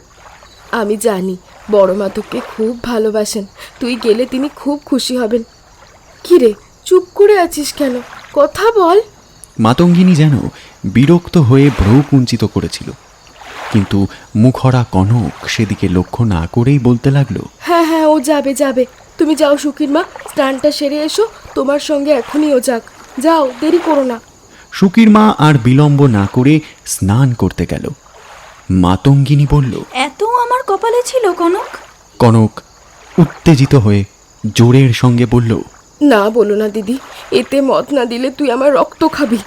আমি জানি বড় মা তোকে খুব ভালোবাসেন, তুই গেলে তিনি খুব খুশি হবেন। কি রে, চুপ করে আছিস কেন? কথা বল। মাতঙ্গিনী যেন বিরক্ত হয়ে ভ্রু কুঞ্চিত করেছিল, কিন্তু মুখরা কনক সেদিকে লক্ষ্য না করেই বলতে লাগলো, হ্যাঁ হ্যাঁ, ও যাবে যাবে, তুমি যাও সুকির মা, স্নানটা সেরে এসো, তোমার সঙ্গে এখনই ও যাক। যাও, দেরি করো না। সুকির মা আর বিলম্ব না করে স্নান করতে গেল। মাতঙ্গিনী বলল, এত আমার কপালে ছিল কনক? কনক উত্তেজিত হয়ে জোরের সঙ্গে বলল, না বলো না দিদি, এতে মত না দিলে তুই আমার রক্ত খাবি।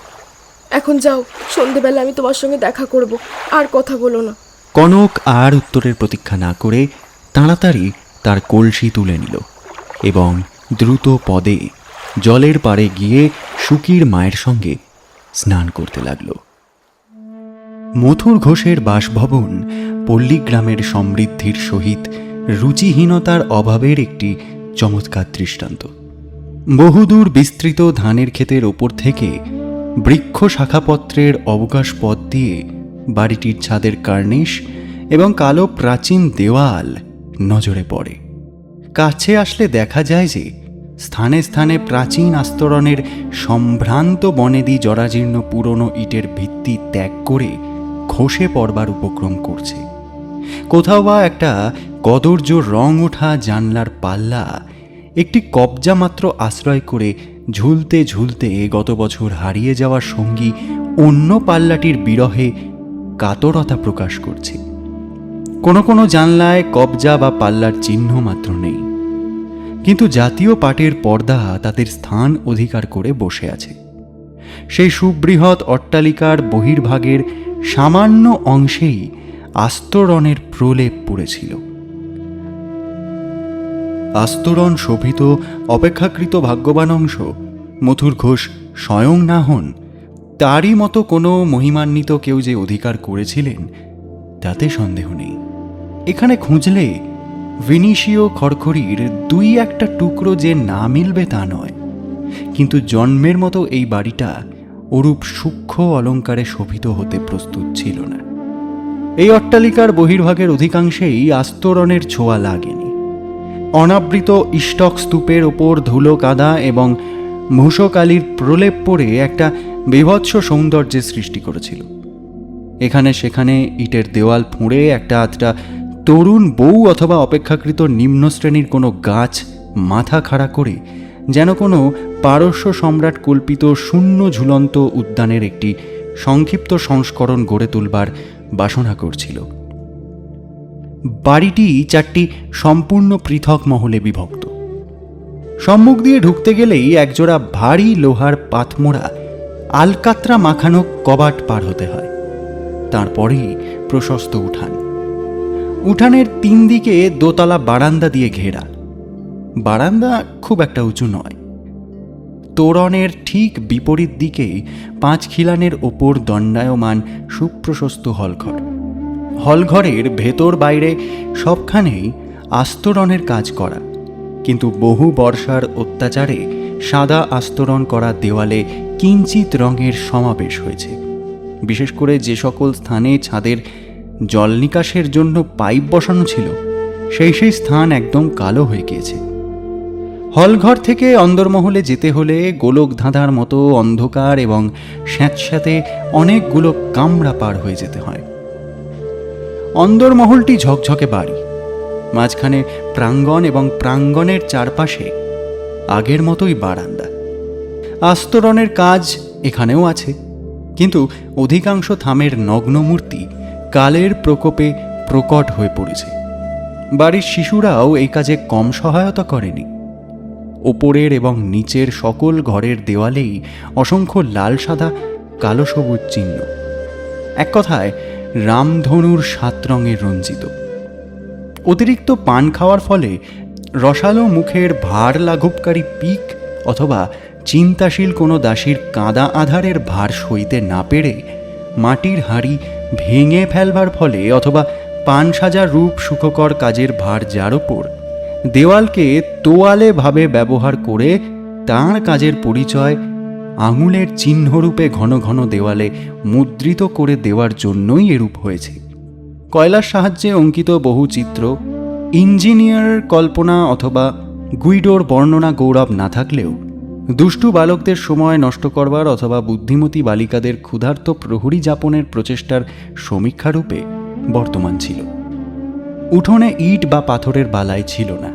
এখন যাও, সন্ধেবেলা আমি তোমার সঙ্গে দেখা করব, আর কথা বলো না। কনক আর উত্তরের প্রতীক্ষা না করে তাড়াতাড়ি তার কলসি তুলে নিল এবং দ্রুত পদে জলের পাড়ে গিয়ে সুকির মায়ের সঙ্গে স্নান করতে লাগল। মথুর ঘোষের বাসভবন পল্লীগ্রামের সমৃদ্ধির সহিত রুচিহীনতার অভাবের একটি চমৎকার দৃষ্টান্ত। বহুদূর বিস্তৃত ধানের ক্ষেতের ওপর থেকে বৃক্ষ শাখাপত্রের অবকাশ পথ দিয়ে বাড়িটির ছাদের কার্নিশ এবং কালো প্রাচীন দেওয়াল নজরে পড়ে। কাছে আসলে দেখা যায় যে স্থানে স্থানে প্রাচীন আস্তরণের সম্ভ্রান্ত বনেদি জরাজীর্ণ পুরনো ইটের ভিত্তি ত্যাগ করে খসে পড়বার উপক্রম করছে। কোথাও বা একটা কদর্য রং ওঠা জানলার পাল্লা একটি কবজা মাত্র আশ্রয় করে ঝুলতে ঝুলতে গত বছর হারিয়ে যাওয়া সঙ্গী অন্য পাল্লাটির বিরহে কাতরতা প্রকাশ করছে। কোনো কোনো জানলায় কবজা বা পাল্লার চিহ্ন মাত্র নেই, কিন্তু জাতীয় পাটের পর্দা তাদের স্থান অধিকার করে বসে আছে। সেই সুবৃহৎ অট্টালিকার বহির্ভাগের সামান্য অংশেই আস্তরণের প্রলেপ পড়েছিল। আস্তরণ শোভিত অপেক্ষাকৃত ভাগ্যবান অংশ মথুর ঘোষ স্বয়ং না হন, তারই মতো কোনো মহিমান্বিত কেউ যে অধিকার করেছিলেন তাতে সন্দেহ নেই। এখানে খুঁজলে ভিনিসীয় খড়খড়ির দুই একটা টুকরো যে না মিলবে তা নয়, কিন্তু জন্মের মতো এই বাড়িটা ওরূপ সূক্ষ্ম অলঙ্কারে শোভিত হতে প্রস্তুত ছিল না। এই অট্টালিকার বহির্ভাগের অধিকাংশেই আস্তরণের ছোঁয়া লাগেনি। অনাবৃত ইষ্টক স্তূপের ওপর ধুলো কাদা এবং মূষকালির প্রলেপ পড়ে একটা বীভৎস সৌন্দর্যের সৃষ্টি করেছিল। এখানে সেখানে ইটের দেওয়াল ফুঁড়ে একটা আধটা তরুণ বউ অথবা অপেক্ষাকৃত নিম্ন শ্রেণীর কোনো গাছ মাথা খাড়া করে যেন কোনো পারস্য সম্রাট কল্পিত শূন্য ঝুলন্ত উদ্যানের একটি সংক্ষিপ্ত সংস্করণ গড়ে তুলবার বাসনা করছিল। বাড়িটি চারটি সম্পূর্ণ পৃথক মহলে বিভক্ত। সম্মুখ দিয়ে ঢুকতে গেলেই একজোড়া ভারী লোহার পাতমোড়া আলকাত্রা মাখানো কবাট পার হতে হয়। তারপরেই প্রশস্ত উঠান। উঠানের তিন দিকে দোতলা বারান্দা দিয়ে ঘেরা। বারান্দা খুব একটা উঁচু নয়। তোরণের ঠিক বিপরীত দিকেই 5 খিলানের ওপর দণ্ডায়মান সুপ্রশস্ত হলঘর। হলঘরের ভেতর বাইরে সবখানেই আস্তরণের কাজ করা, কিন্তু বহু বর্ষার অত্যাচারে সাদা আস্তরণ করা দেওয়ালে কিঞ্চিত রঙের সমাবেশ হয়েছে। বিশেষ করে যে সকল স্থানে ছাদের জল নিকাশের জন্য পাইপ বসানো ছিল সেই স্থান একদম কালো হয়ে গিয়েছে। হলঘর থেকে অন্দরমহলে যেতে হলে গোলক ধাঁধার মতো অন্ধকার এবং স্যাঁতস্যাঁতে অনেকগুলো কামরা পার হয়ে যেতে হয়। অন্দরমহলটি ঝকঝকে বাড়ি, মাঝখানে প্রাঙ্গণ এবং প্রাঙ্গণের চারপাশে আগের মতোই বারান্দা। আস্তরণের কাজ এখানেও আছে, কিন্তু অধিকাংশ থামের নগ্নমূর্তি কালের প্রকোপে প্রকট হয়ে পড়েছে। বাড়ির শিশুরাও এই কাজে কম সহায়তা করেনি। ওপরের এবং নিচের সকল ঘরের দেওয়ালেই অসংখ্য লাল সাদা কালো সবুজ চিহ্ন, এক কথায় রামধনুর 7 রঙের রঞ্জিত। অতিরিক্ত পান খাওয়ার ফলে রসালো মুখের ভার লাঘবকারী পিক অথবা চিন্তাশীল কোনো দাসীর কাঁদা আধারের ভার সইতে না পেরে মাটির হাঁড়ি ভেঙে ফেলবার ফলে অথবা পান সাজার রূপ সুখকর কাজের ভার যার ওপর দেওয়ালকে তোয়ালে ভাবে ব্যবহার করে তাঁর কাজের পরিচয় আঙুলের চিহ্নরূপে ঘন ঘন দেওয়ালে মুদ্রিত করে দেওয়ার জন্যই এরূপ হয়েছে। কয়লার সাহায্যে অঙ্কিত বহু চিত্র, ইঞ্জিনিয়ার কল্পনা অথবা গুইডোর বর্ণনা গৌরব না থাকলেও দুষ্টু বালকদের সময় নষ্ট করবার অথবা বুদ্ধিমতী বালিকাদের ক্ষুধার্ত প্রহরী যাপনের প্রচেষ্টার সমীক্ষারূপে বর্তমান ছিল। উঠোনে ইট বা পাথরের বালাই ছিল না।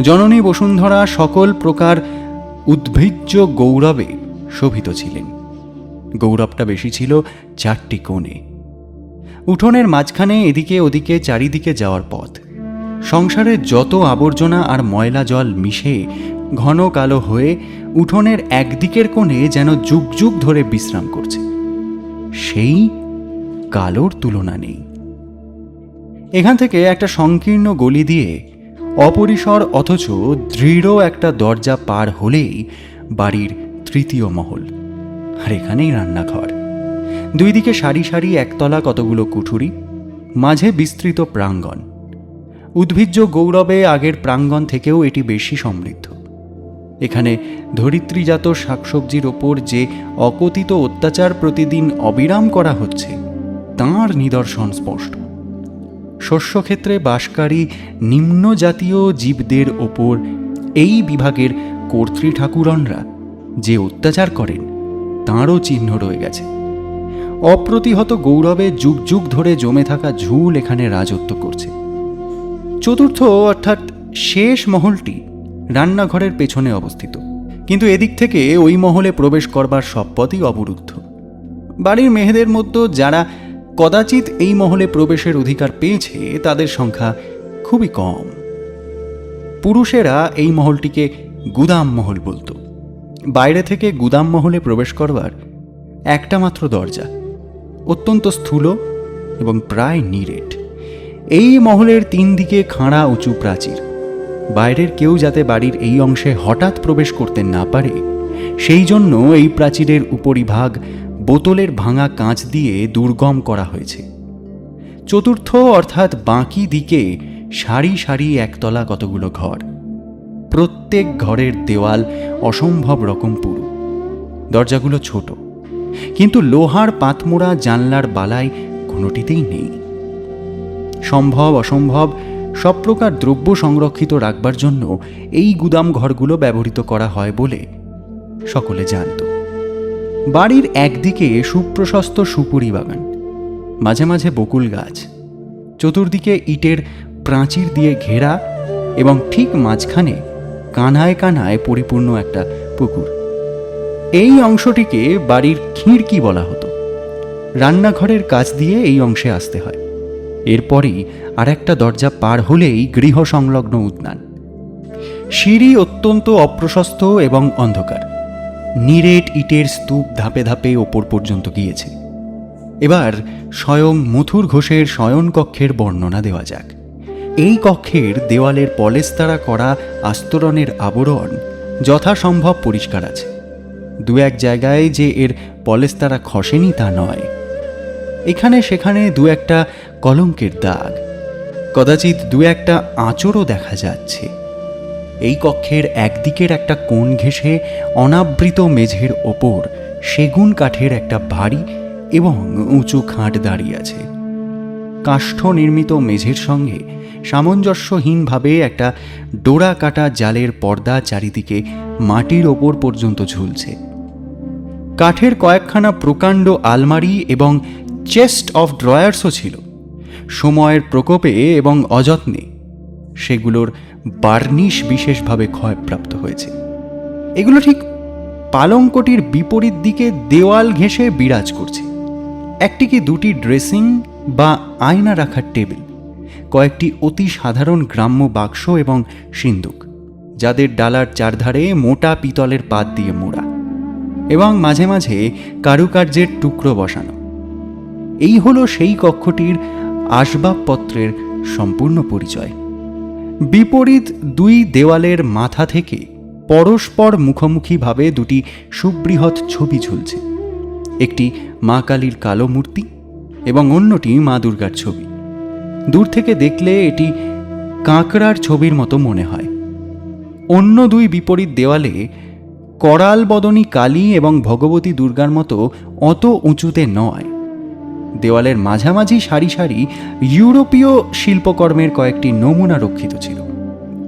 জননী বসুন্ধরা সকল প্রকার উদ্ভিজ্জ গৌরবে শোভিত ছিলেন। গৌরবটা বেশি ছিল 4টি কোণে। উঠোনের মাঝখানে এদিকে ওদিকে চারিদিকে যাওয়ার পথ। সংসারের যত আবর্জনা আর ময়লা জল মিশে ঘন কালো হয়ে উঠোনের একদিকের কোণে যেন যুগ যুগ ধরে বিশ্রাম করছে, সেই কালোর তুলনা নেই। এখান থেকে একটা সংকীর্ণ গলি দিয়ে অপরিসর অথচ দৃঢ় একটা দরজা পার হলেই বাড়ির 3য় মহল, আর এখানেই রান্নাঘর। 2 দিকে সারি সারি একতলা কতগুলো কুঠুরি, মাঝে বিস্তৃত প্রাঙ্গণ। উদ্ভিজ্জ গৌরবে আগের প্রাঙ্গণ থেকেও এটি বেশি সমৃদ্ধ। এখানে ধরিত্রীজাত শাকসবজির ওপর যে অকথিত অত্যাচার প্রতিদিন অবিরাম করা হচ্ছে তাঁর নিদর্শন স্পষ্ট। শস্যক্ষেত্রে বাসকারী নিম্ন জাতীয় জীবদের ওপর এই বিভাগের কর্তৃ ঠাকুরনরা যে অত্যাচার করেন তাঁরও চিহ্ন রয়ে গেছে। অপ্রতিহত গৌরবে যুগ যুগ ধরে জমে থাকা ঝুল এখানে রাজত্ব করছে। চতুর্থ অর্থাৎ শেষ মহলটি রান্নাঘরের পেছনে অবস্থিত, কিন্তু এদিক থেকে ওই মহলে প্রবেশ করবার সব পথই অবরুদ্ধ। বাড়ির মেয়েদের মধ্যে যারা কদাচিৎ এই মহলে প্রবেশের অধিকার পেয়েছে তাদের সংখ্যা খুবই কম। পুরুষেরা এই মহলটিকে গুদাম মহল বলতো। বাইরে থেকে গুদাম মহলে প্রবেশ করবার একটা মাত্র দরজা, অত্যন্ত স্থূল এবং প্রায় নিরেট। এই মহলের 3 দিকে খাঁড়া উঁচু প্রাচীর। বাইরের কেউ যাতে বাড়ির এই অংশে হঠাৎ প্রবেশ করতে না পারে সেই জন্য এই প্রাচীরের উপরিভাগ বোতলের ভাঙা কাঁচ দিয়ে দুর্গম করা হয়েছে। চতুর্থ অর্থাৎ বাকি দিকে সারি সারি একতলা কতগুলো ঘর। প্রত্যেক ঘরের দেওয়াল অসম্ভব রকম পুরু। দরজাগুলো ছোট, কিন্তু লোহার পাতমোড়া জানলার বালাই কোনোটিতেই নেই। সম্ভব অসম্ভব সব প্রকার দ্রব্য সংরক্ষিত রাখবার জন্য এই গুদাম ঘরগুলো ব্যবহৃত করা হয় বলে সকলে জানত। বাড়ির একদিকে সুপ্রশস্ত সুপুরি বাগান, মাঝে মাঝে বকুল গাছ, চতুর্দিকে ইটের প্রাচীর দিয়ে ঘেরা এবং ঠিক মাঝখানে কানায় কানায় পরিপূর্ণ একটা পুকুর। এই অংশটিকে বাড়ির খিড়কি বলা হতো। রান্নাঘরের কাছ দিয়ে এই অংশে আসতে হয়। এরপরেই আর একটা দরজা পার হলেই গৃহ সংলগ্ন উদ্যান। সিঁড়ি অত্যন্ত অপ্রশস্ত এবং অন্ধকার। নিরেট ইটের স্তূপ ধাপে ধাপে ওপর পর্যন্ত গিয়েছে। এবার স্বয়ং মথুর ঘোষের শয়নকক্ষের বর্ণনা দেওয়া যাক। এই কক্ষের দেওয়ালের পলেস্তারা করা আস্তরণের আবরণ যথাসম্ভব পরিষ্কার আছে। 2-1 জায়গায় যে এর পলেস্তারা খসেনি তা নয়। এখানে সেখানে 2-1টা কলঙ্কের দাগ, কদাচিৎ 2-1টা আঁচড়ও দেখা যাচ্ছে। এই কক্ষের একদিকের একটা কোণ ঘেঁষে অনাবৃত মেঝের ওপর সেগুন কাঠের একটা ভারী এবং উঁচু খাট দাঁড়িয়ে আছে। কাষ্ঠ নির্মিত মেঝের সঙ্গে সামঞ্জস্যহীনভাবে একটা ডোরা কাটা জালের পর্দা চারিদিকে মাটির ওপর পর্যন্ত ঝুলছে। কাঠের কয়েকখানা প্রকাণ্ড আলমারি এবং চেস্ট অফ ড্রয়ার্সও ছিল। সময়ের প্রকোপে এবং অযত্নে সেগুলোর বার্নিশ বিশেষভাবে ক্ষয়প্রাপ্ত হয়েছে। এগুলো ঠিক পালঙ্কটির বিপরীত দিকে দেওয়াল ঘেঁষে বিরাজ করছে। একটি কি 2টি ড্রেসিং বা আয়না রাখার টেবিল, কয়েকটি অতি সাধারণ গ্রাম্য বাক্স এবং সিন্দুক, যাদের ডালার চারধারে মোটা পিতলের পাত দিয়ে মোড়া এবং মাঝে মাঝে কারুকার্যের টুকরো বসানো। এই হলো সেই কক্ষটির আসবাবপত্রের সম্পূর্ণ পরিচয়। বিপরীত দুই দেওয়ালের মাথা থেকে পরস্পর মুখোমুখিভাবে দুটি সুবৃহৎ ছবি ঝুলছে, একটি মা কালীর কালো মূর্তি এবং অন্যটি মা দুর্গার ছবি। দূর থেকে দেখলে এটি কাঁকড়ার ছবির মতো মনে হয়। অন্য দুই বিপরীত দেওয়ালে করাল বদনী কালী এবং ভগবতী দুর্গার মতো অত উঁচুতে নয়। দেওয়ালের মাঝামাঝি সারি সারি ইউরোপীয় শিল্পকর্মের কয়েকটি নমুনা রক্ষিত ছিল।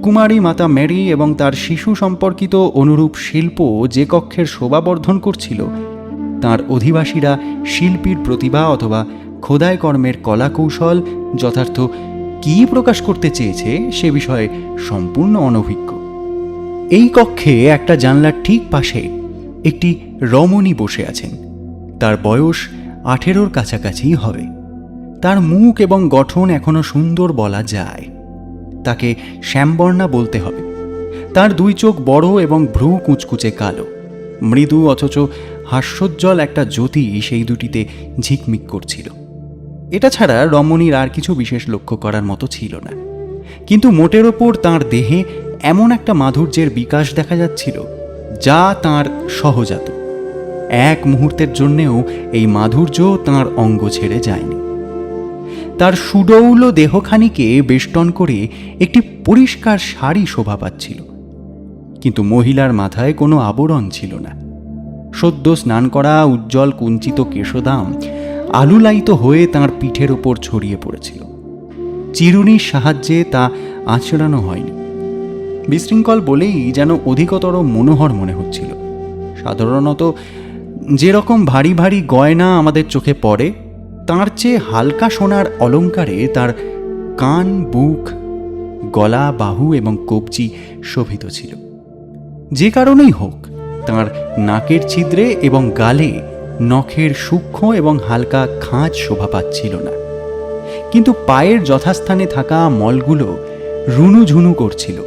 কুমারী মাতা মেরি এবং তার শিশু সম্পর্কিত অনুরূপ শিল্প যে কক্ষের শোভাবর্ধন করছিল, তার অধিবাসীরা শিল্পীর প্রতিভা অথবা খোদাই কর্মের কলাকৌশল যথার্থ কী প্রকাশ করতে চেয়েছে সে বিষয়ে সম্পূর্ণ অনভিজ্ঞ। এই কক্ষে একটা জানলার ঠিক পাশে একটি রমণী বসে আছেন। তার বয়স 18-র কাছাকাছি হবে। তার মুখ এবং গঠন এখনো সুন্দর বলা যায়। তাকে শ্যামবর্ণা বলতে হবে। তার দুই চোখ বড় এবং ভ্রু কুচকুচে কালো। মৃদু অথচ হাস্যোজ্জ্বল একটা জ্যোতি সেই দুটিতে ঝিকমিক করছিল। এটা ছাড়া রমণীর আর কিছু বিশেষ লক্ষ্য করার মতো ছিল না, কিন্তু মোটের ওপর তাঁর দেহে এমন একটা মাধুর্যের বিকাশ দেখা যাচ্ছিল যা তাঁর সহজাত। এক মুহূর্তের জন্যেও এই মাধুর্য তাঁর অঙ্গ ছেড়ে যায়নি। তার সুডৌল দেহখানিকে বেষ্টন করে একটি পরিষ্কার শাড়ি শোভা পাচ্ছিল, কিন্তু মহিলার মাথায় কোনো আবরণ ছিল না। সদ্য স্নান করা উজ্জ্বল কুঞ্চিত কেশদাম আলুলায়িত হয়ে তাঁর পিঠের ওপর ছড়িয়ে পড়েছিল। চিরুনির সাহায্যে তা আঁচড়ানো হয়নি। বিশৃঙ্খল বলেই যেন অধিকতর মনোহর মনে হচ্ছিল। সাধারণত যেরকম ভারী ভারী গয়না আমাদের চোখে পড়ে, তার চেয়ে হালকা সোনার অলঙ্কারে তার কান, বুক, গলা, বাহু এবং কবজি শোভিত ছিল। যে কারণেই হোক, তার নাকের ছিদ্রে এবং গালে নখের সূক্ষ্ম এবং হালকা খাঁজ শোভা পাচ্ছিল না, কিন্তু পায়ের যথাস্থানে থাকা মলগুলো রুনুঝুনু করছিল।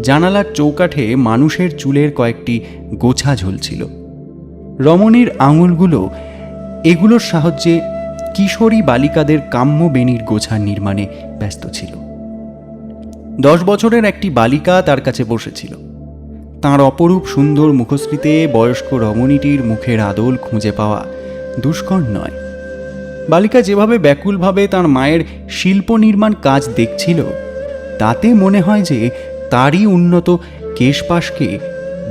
জানালার চৌকাঠে মানুষের চুলের কয়েকটি গোছা ঝুলছিল। রমণীর আঙুলগুলো এগুলোর সাহায্যে কিশোরী বালিকাদের কাম্য বেণীর গোছা নির্মাণে ব্যস্ত ছিল। 10 বছরের একটি বালিকা তার কাছে বসেছিল। তাঁর অপরূপ সুন্দর মুখশ্রীতে বয়স্ক রমণীটির মুখের আদল খুঁজে পাওয়া দুষ্কর নয়। বালিকা যেভাবে ব্যাকুলভাবে তার মায়ের শিল্প নির্মাণ কাজ দেখছিল, তাতে মনে হয় যে তারই উন্নত কেশপাশকে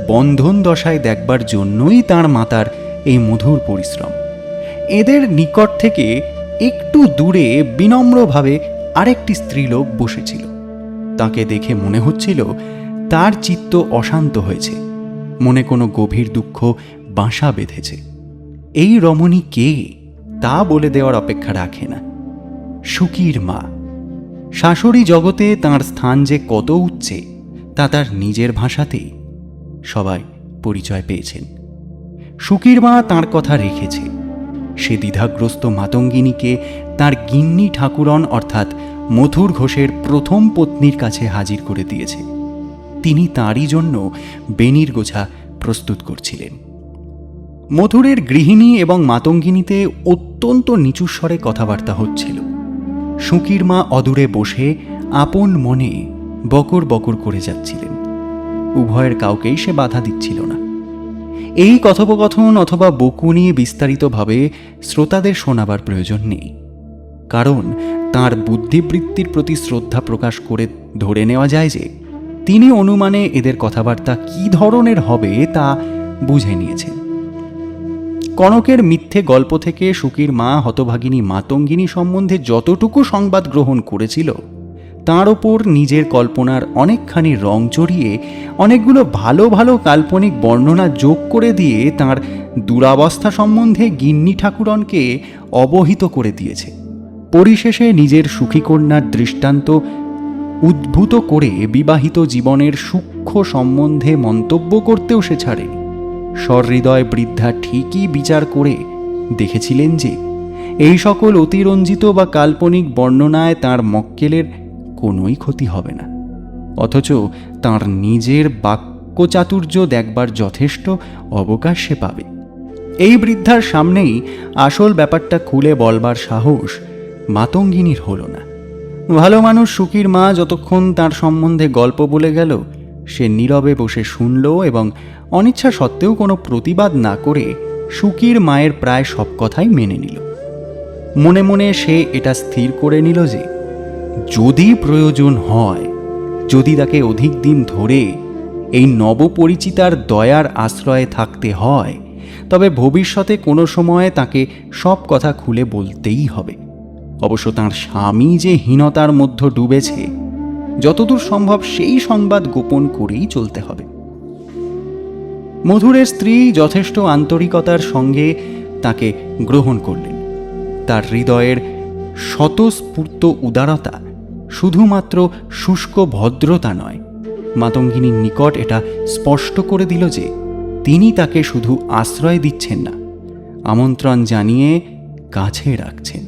বন্ধন দশায় দেখবার জন্যই তার মাতার এই মধুর পরিশ্রম। এদের নিকট থেকে একটু দূরে বিনম্রভাবে আরেকটি স্ত্রীলোক বসেছিল। তাকে দেখে মনে হচ্ছিল তার চিত্ত অশান্ত হয়েছে, মনে কোনো গভীর দুঃখ বাসা বেঁধেছে। এই রমণী কে তা বলে দেওয়ার অপেক্ষা রাখে না। সুখীর মা। শাশুড়ি জগতে তাঁর স্থান যে কত উচ্চে তা তার নিজের ভাষাতেই সবাই পরিচয় পেয়েছেন। সুখীর মা তাঁর কথা রেখেছে। সে দ্বিধাগ্রস্ত মাতঙ্গিনীকে তার গিন্নি ঠাকুরন অর্থাৎ মথুর ঘোষের প্রথম পত্নীর কাছে হাজির করে দিয়েছে। তিনি তাঁরই জন্য বেনির গোছা প্রস্তুত করছিলেন। মথুরের গৃহিণী এবং মাতঙ্গিনীতে অত্যন্ত নিচু স্বরে কথাবার্তা হচ্ছিল। সুখীর মা অদূরে বসে আপন মনে বকর বকর করে যাচ্ছিলেন। উভয়ের কাউকেই সে বাধা দিচ্ছিল না। এই কথোপকথন অথবা বকুনি বিস্তারিতভাবে শ্রোতাদের শোনাবার প্রয়োজন নেই, কারণ তাঁর বুদ্ধিবৃত্তির প্রতি শ্রদ্ধা প্রকাশ করে ধরে নেওয়া যায় যে তিনি অনুমানে এদের কথাবার্তা কী ধরনের হবে তা বুঝে নিয়েছেন। কনকের মিথ্যে গল্প থেকে সুখীর মা হতভাগিনী মাতঙ্গিনী সম্বন্ধে যতটুকু সংবাদ গ্রহণ করেছিল, তাঁর ওপর নিজের কল্পনার অনেকখানি রং চড়িয়ে অনেকগুলো ভালো ভালো কাল্পনিক বর্ণনা যোগ করে দিয়ে তাঁর দুরাবস্থা সম্বন্ধে গিন্নি ঠাকুরনকে অবহিত করে দিয়েছে। পরিশেষে নিজের সুখী কন্যার দৃষ্টান্ত উদ্ভূত করে বিবাহিত জীবনের সূক্ষ্ম সম্বন্ধে মন্তব্য করতেও সে ছাড়েনি। সহৃদয় বৃদ্ধা ঠিকই বিচার করে দেখেছিলেন যে এই সকল অতিরঞ্জিত বা কাল্পনিক বর্ণনায় তাঁর মক্কেলের কোনোই ক্ষতি হবে না, অথচ তার নিজের বাক্যচাতুর্য দেখবার যথেষ্ট অবকাশ সে পাবে। এই বৃদ্ধার সামনেই আসল ব্যাপারটা খুলে বলবার সাহস মাতঙ্গিনীর হলো না। ভালো মানুষ সুখীর মা যতক্ষণ তার সম্বন্ধে গল্প বলে গেল, সে নীরবে বসে শুনল এবং অনিচ্ছা সত্ত্বেও কোনো প্রতিবাদ না করে সুখীর মায়ের প্রায় সব কথাই মেনে নিল। মনে মনে সে এটা স্থির করে নিল যে যদি প্রয়োজন হয়, যদি তাকে অধিক দিন ধরে এই নবপরিচিতার দয়ার আশ্রয়ে থাকতে হয়, তবে ভবিষ্যতে কোনো সময় তাকে সব কথা খুলে বলতেই হবে। অবশ্য তাঁর স্বামী যে হীনতার মধ্যে ডুবেছে, যতদূর সম্ভব সেই সংবাদ গোপন করেই চলতে হবে। মধুরের স্ত্রী যথেষ্ট আন্তরিকতার সঙ্গে তাকে গ্রহণ করলেন। তার হৃদয়ের স্বতঃস্ফূর্ত উদারতা শুধুমাত্র শুষ্ক ভদ্রতা নয়, মাতঙ্গিনীর নিকট এটা স্পষ্ট করে দিল যে তিনি তাকে শুধু আশ্রয় দিচ্ছেন না, আমন্ত্রণ জানিয়ে কাছে রাখছেন।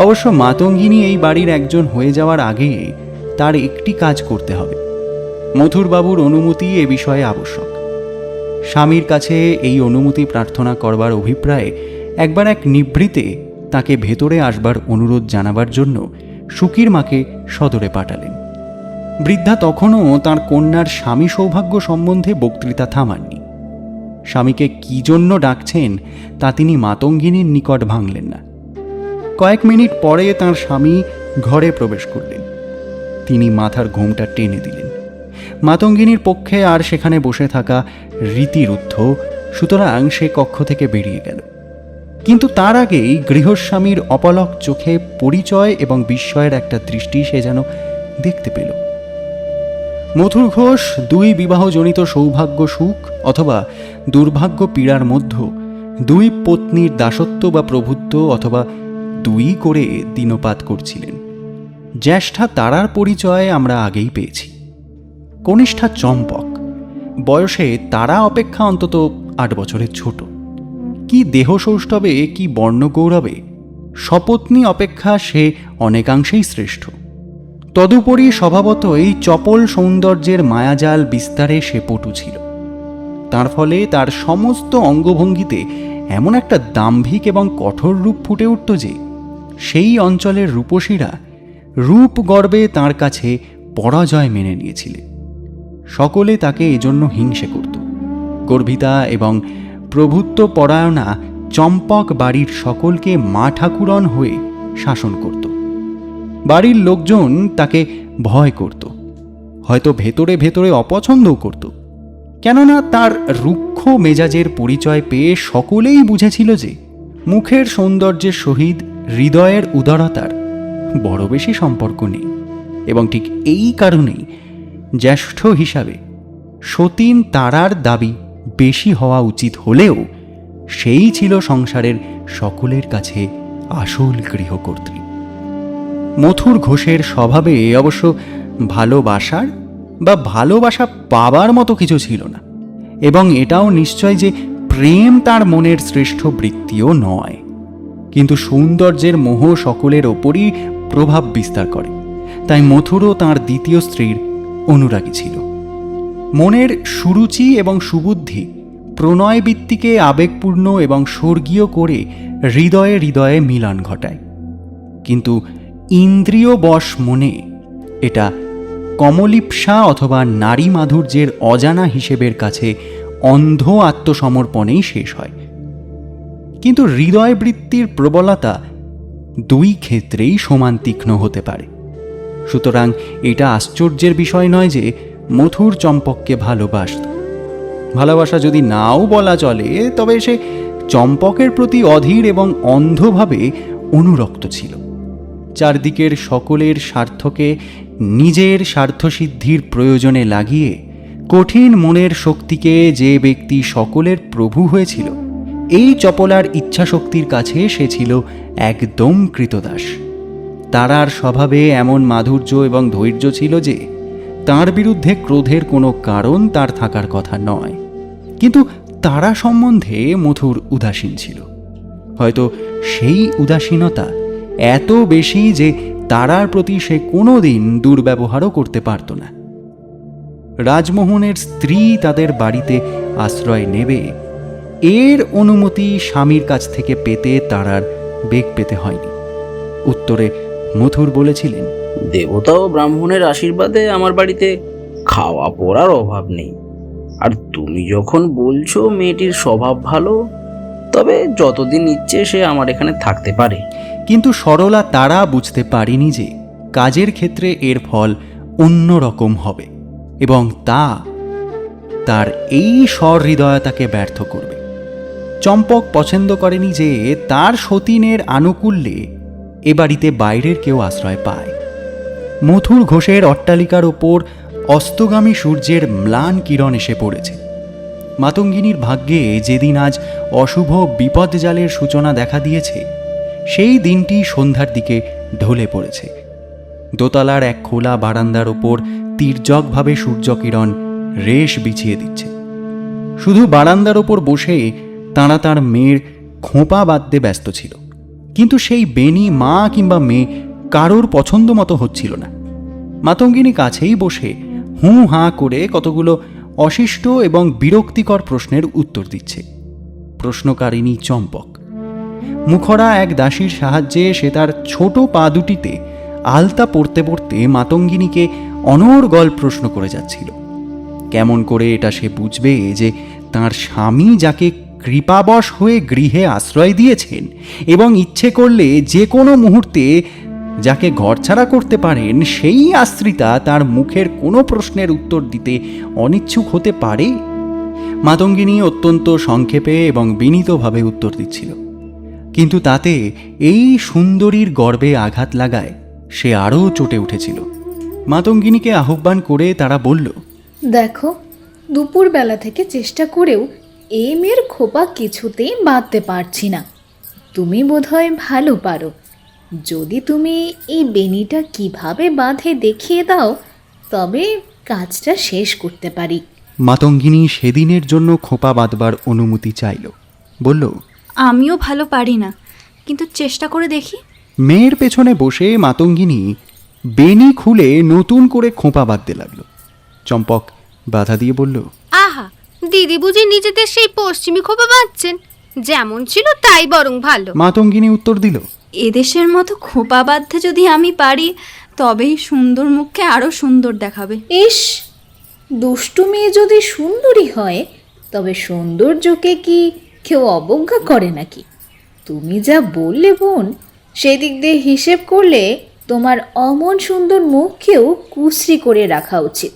অবশ্য মাতঙ্গিনী এই বাড়ির একজন হয়ে যাওয়ার আগে তার একটি কাজ করতে হবে। মথুরবাবুর অনুমতি এ বিষয়ে আবশ্যক। স্বামীর কাছে এই অনুমতি প্রার্থনা করবার অভিপ্রায়ে একবার এক নিভৃতে তাকে ভেতরে আসবার অনুরোধ জানাবার জন্য সুখীর মাকে সদরে পাঠালেন। বৃদ্ধা তখনও তাঁর কন্যার স্বামী সৌভাগ্য সম্বন্ধে বক্তৃতা থামাননি। স্বামীকে কি জন্য ডাকছেন তা তিনি মাতঙ্গিনীর নিকট ভাঙলেন না। কয়েক মিনিট পরে তাঁর স্বামী ঘরে প্রবেশ করলেন। তিনি মাথার ঘোমটা টেনে দিলেন। মাতঙ্গিনীর পক্ষে আর সেখানে বসে থাকা রীতিরুদ্ধ, সুতরাং সে কক্ষ থেকে বেরিয়ে গেল। কিন্তু তার আগেই গৃহস্বামীর অপলক চোখে পরিচয় এবং বিস্ময়ের একটা দৃষ্টি সে যেন দেখতে পেল। মথুর ঘোষ দুই বিবাহজনিত সৌভাগ্য সুখ অথবা দুর্ভাগ্য পীড়ার মধ্যে দুই পত্নীর দাসত্ব বা প্রভুত্ব অথবা দুই করে দিনপাত করছিলেন। জ্যেষ্ঠা তারার পরিচয় আমরা আগেই পেয়েছি। কনিষ্ঠা চম্পক, বয়সে তারা অপেক্ষা অন্তত 8 বছরের ছোট। কি দেহ সৌষ্ঠবে, কি বর্ণগৌরবে সপত্নী অপেক্ষা সে অনেকাংশেই শ্রেষ্ঠ। তদুপরি স্বভাবতই চপল সৌন্দর্যের মায়াজাল বিস্তারে সে পটু ছিল। তার ফলে তার সমস্ত অঙ্গভঙ্গিতে এমন একটা দাম্ভিক এবং কঠোর রূপ ফুটে উঠত যে সেই অঞ্চলের রূপসীরা রূপ গর্বে তাঁর কাছে পরাজয় মেনে নিয়েছিলেন। সকলে তাকে এজন্য হিংসে করত। গর্বিতা এবং প্রভুত্ব পরায়ণা চম্পক বাড়ির সকলকে মা ঠাকুরন হয়ে শাসন করত। বাড়ির লোকজন তাকে ভয় করত, হয়তো ভেতরে ভেতরে অপছন্দও করত। কেননা তার রুক্ষ মেজাজের পরিচয় পেয়ে সকলেই বুঝেছিল যে মুখের সৌন্দর্যের সহিত হৃদয়ের উদারতার বড় বেশি সম্পর্ক নেই। এবং ঠিক এই কারণেই জ্যেষ্ঠ হিসাবে সতীন তারার দাবি বেশি হওয়া উচিত হলেও সেই ছিল সংসারের সকলের কাছে আসল গৃহকর্ত্রী। মথুর ঘোষের স্বভাবে অবশ্য ভালোবাসার বা ভালোবাসা পাবার মতো কিছু ছিল না, এবং এটাও নিশ্চয় যে প্রেম তার মনের শ্রেষ্ঠ বৃত্তিও নয়। কিন্তু সৌন্দর্যের মোহ সকলের ওপরই প্রভাব বিস্তার করে, তাই মথুরও তাঁর দ্বিতীয় স্ত্রীর অনুরাগী ছিল। মনের সুরুচি এবং সুবুদ্ধি প্রণয়বৃত্তিকে আবেগপূর্ণ এবং স্বর্গীয় করে হৃদয়ে হৃদয়ে মিলন ঘটায়। কিন্তু ইন্দ্রিয় বশ মনে এটা কমলিপ্সা অথবা নারী মাধুর্যের অজানা হিসেবের কাছে অন্ধ আত্মসমর্পণেই শেষ হয়। কিন্তু হৃদয় বৃত্তির প্রবলতা দুই ক্ষেত্রেই সমান তীক্ষ্ণ হতে পারে। সুতরাং এটা আশ্চর্যের বিষয় নয় যে মথুর চম্পককে ভালোবাসত। ভালোবাসা যদি নাও বলা চলে, তবে সে চম্পকের প্রতি অধীর এবং অন্ধভাবে অনুরক্ত ছিল। চারদিকের সকলের স্বার্থকে নিজের স্বার্থসিদ্ধির প্রয়োজনে লাগিয়ে কঠিন মনের শক্তিকে যে ব্যক্তি সকলের প্রভু হয়েছিল, এই চপলার ইচ্ছাশক্তির কাছে সে ছিল একদম কৃতদাস। তারার স্বভাবে এমন মাধুর্য এবং ধৈর্য ছিল যে তার বিরুদ্ধে ক্রোধের কোনো কারণ তার থাকার কথা নয়। কিন্তু তারা সম্বন্ধে মথুর উদাসীন ছিল। হয়তো সেই উদাসীনতা এত বেশি যে তারার প্রতি সে কোনো দিন দুর্ব্যবহারও করতে পারত না। রাজমোহনের স্ত্রী তাদের বাড়িতে আশ্রয় নেবে, এর অনুমতি স্বামীর কাছ থেকে পেতে তার আর বেগ পেতে হয়নি। উত্তরে মথুর বলেছিলেন, দেবতা ও ব্রাহ্মণের আশীর্বাদে আমার বাড়িতে খাওয়া পড়ার অভাব নেই। আর তুমি যখন বলছো মেয়েটির স্বভাব ভালো, তবে যতদিন ইচ্ছে সে আমার এখানে থাকতে পারে। কিন্তু সরলা তারা বুঝতে পারেনি যে কাজের ক্ষেত্রে এর ফল অন্যরকম হবে এবং তার এই সহৃদয়তাকে ব্যর্থ করবে। চম্পক পছন্দ করেনি যে তার সতীনের আনুকূল্যে এ বাড়িতে বাইরের কেউ আশ্রয় পায়। মথুর ঘোষের অট্টালিকার ওপর অস্তগামী সূর্যের ম্লান কিরণ এসে পড়েছে। মাতঙ্গিনীর ভাগ্যে যেদিন আজ অশুভ বিপদজালের সূচনা দেখা দিয়েছে, সেই দিনটি সন্ধ্যার দিকে ঢলে পড়েছে। দোতলার এক খোলা বারান্দার ওপর তির্যকভাবে সূর্যকিরণ রেশ বিছিয়ে দিচ্ছে। শুধু বারান্দার ওপর বসে তাঁরা তাঁর মেয়ের খোঁপা বাঁধতে ব্যস্ত ছিল, কিন্তু সেই বেনি মা কিংবা মেয়ে কারোর পছন্দ মতো হচ্ছিল না। মাতঙ্গিনী কাছেই বসে হুঁ হাঁ করে কতগুলো অশিষ্ট এবং বিরক্তিকর প্রশ্নের উত্তর দিচ্ছে। প্রশ্নকারিণী চম্পক। মুখরা এক দাসীর সাহায্যে সে তার ছোট পা দুটিতে আলতা পড়তে পড়তে মাতঙ্গিনীকে অনর্গল প্রশ্ন করে যাচ্ছিল। কেমন করে এটা সে বুঝবে যে তার স্বামী যাকে কৃপাবশ হয়ে গৃহে আশ্রয় দিয়েছেন এবং ইচ্ছে করলে যে কোনো মুহূর্তে যাকে ঘরছাড়া করতে পারেন, সেই আশ্রিতা তার মুখের কোনো প্রশ্নের উত্তর দিতে অনিচ্ছুক হতে পারে? মাতঙ্গিনী অত্যন্ত সংক্ষেপে এবং বিনীতভাবে উত্তর দিচ্ছিল, কিন্তু তাতে এই সুন্দরীর গর্বে আঘাত লাগায় সে আরও চটে উঠেছিল। মাতঙ্গিনীকে আহ্বান করে তারা বলল, দেখো, দুপুরবেলা থেকে চেষ্টা করেও এই মেয়ের খোপা কিছুতেই বাঁধতে পারছি না। তুমি বোধহয় ভালো পারো। যদি তুমি এই বেনিটা কিভাবে বাঁধে দেখিয়ে দাও, তবে কাজটা শেষ করতে পারি। মাতঙ্গিনী সেদিনের জন্য খোপা বাঁধবার অনুমতি চাইল। বলল, আমিও ভালো পারি না, কিন্তু চেষ্টা করে দেখি। মেয়ের পেছনে বসে মাতঙ্গিনী বেনি খুলে নতুন করে খোঁপা বাঁধতে লাগল। চম্পক বাধা দিয়ে বলল, আহা, দিদি বুঝি নিজেদের সেই পশ্চিমী খোপা বাঁধছেন? যেমন ছিল তাই বরং ভালো। মাতঙ্গিনী উত্তর দিল, এদেশের মতো খোপা বাঁধতে যদি আমি পারি, তবেই সুন্দর মুখকে আরও সুন্দর দেখাবে। ইস, দুষ্টু মেয়ে যদি সুন্দরী হয়, তবে সৌন্দর্যকে কি কেউ অবজ্ঞা করে নাকি? তুমি যা বললে বোন, সেদিক দিয়ে হিসেব করলে তোমার অমন সুন্দর মুখকেও কুশ্রী করে রাখা উচিত।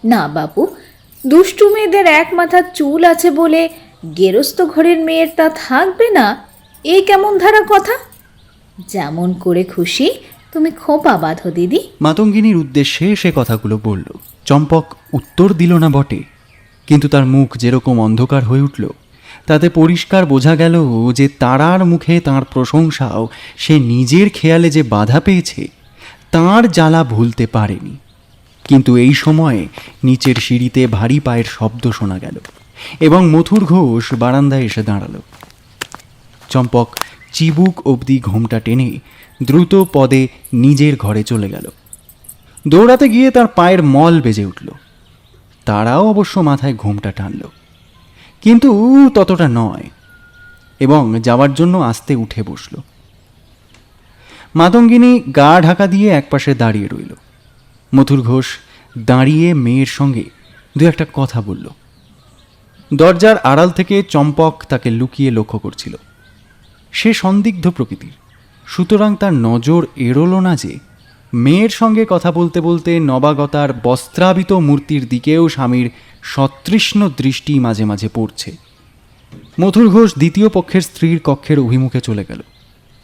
না বাবু, দুষ্টু মেয়েদের এক মাথা চুল আছে বলে গেরস্থ ঘরের মেয়ের তা থাকবে না, এই কেমন ধারা কথা? যেমন করে খুশি তুমি খোপা বাঁধো দিদি। মাতঙ্গিনীর উদ্দেশ্যে সে কথাগুলো বলল। চম্পক উত্তর দিল না বটে, কিন্তু তার মুখ যেরকম অন্ধকার হয়ে উঠল, তাতে পরিষ্কার বোঝা গেল যে তারার মুখে তাঁর প্রশংসাও সে নিজের খেয়ালে যে বাধা পেয়েছে, তাঁর জ্বালা ভুলতে পারেনি। কিন্তু এই সময়ে নিচের সিঁড়িতে ভারী পায়ের শব্দ শোনা গেল এবং মথুর ঘোষ বারান্দায় এসে দাঁড়াল। চম্পক চিবুক অবধি ঘোমটা টেনে দ্রুত পদে নিজের ঘরে চলে গেল। দৌড়াতে গিয়ে তার পায়ের মল বেজে উঠল। তারাও অবশ্য মাথায় ঘোমটা টানল, কিন্তু ততটা নয়, এবং যাওয়ার জন্য আস্তে উঠে বসল। মাতঙ্গিনী গা ঢাকা দিয়ে একপাশে দাঁড়িয়ে রইল। মথুর ঘোষ দাঁড়িয়ে মেয়ের সঙ্গে দু একটা কথা বলল। দরজার আড়াল থেকে চম্পক তাকে লুকিয়ে লক্ষ্য করছিল। সে সন্দিগ্ধ প্রকৃতির, সুতরাং তার নজর এড়ল না যে মেয়ের সঙ্গে কথা বলতে বলতে নবাগতার বস্ত্রাবিত মূর্তির দিকেও স্বামীর সতৃষ্ণ দৃষ্টি মাঝে মাঝে পড়ছে। মথুর ঘোষ দ্বিতীয় পক্ষের স্ত্রীর কক্ষের অভিমুখে চলে গেল।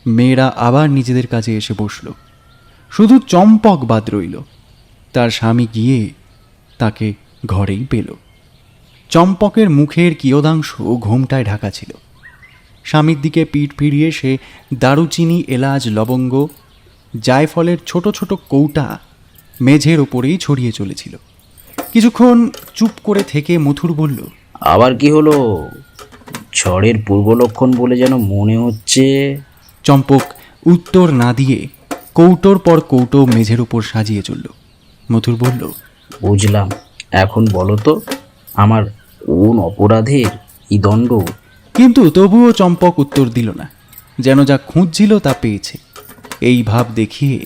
মেয়েরা আবার নিজেদের কাজে এসে বসল। শুধু চম্পক বাদ রইল। তার স্বামী গিয়ে তাকে ঘরেই পেল। চম্পকের মুখের কিয়দাংশ ঘোমটায় ঢাকা ছিল। স্বামীর দিকে পিঠ ফিরিয়ে সে দারুচিনি, এলাচ, লবঙ্গ, জায়ফলের ছোট ছোট কৌটা মেঝের ওপরেই ছড়িয়ে চলেছিল। কিছুক্ষণ চুপ করে থেকে মথুর বলল, আবার কি হলো? ঝড়ের পূর্ব লক্ষণ বলে যেন মনে হচ্ছে। চম্পক উত্তর না দিয়ে কৌটোর পর কৌটো মেঝের উপর সাজিয়ে চলল। মথুর বলল, বুঝলাম, এখন বলো তো আমার কোন অপরাধের এই দণ্ড? কিন্তু তবুও চম্পক উত্তর দিল না, যেন যা খুঁজছিল তা পেয়েছে এই ভাব দেখিয়ে।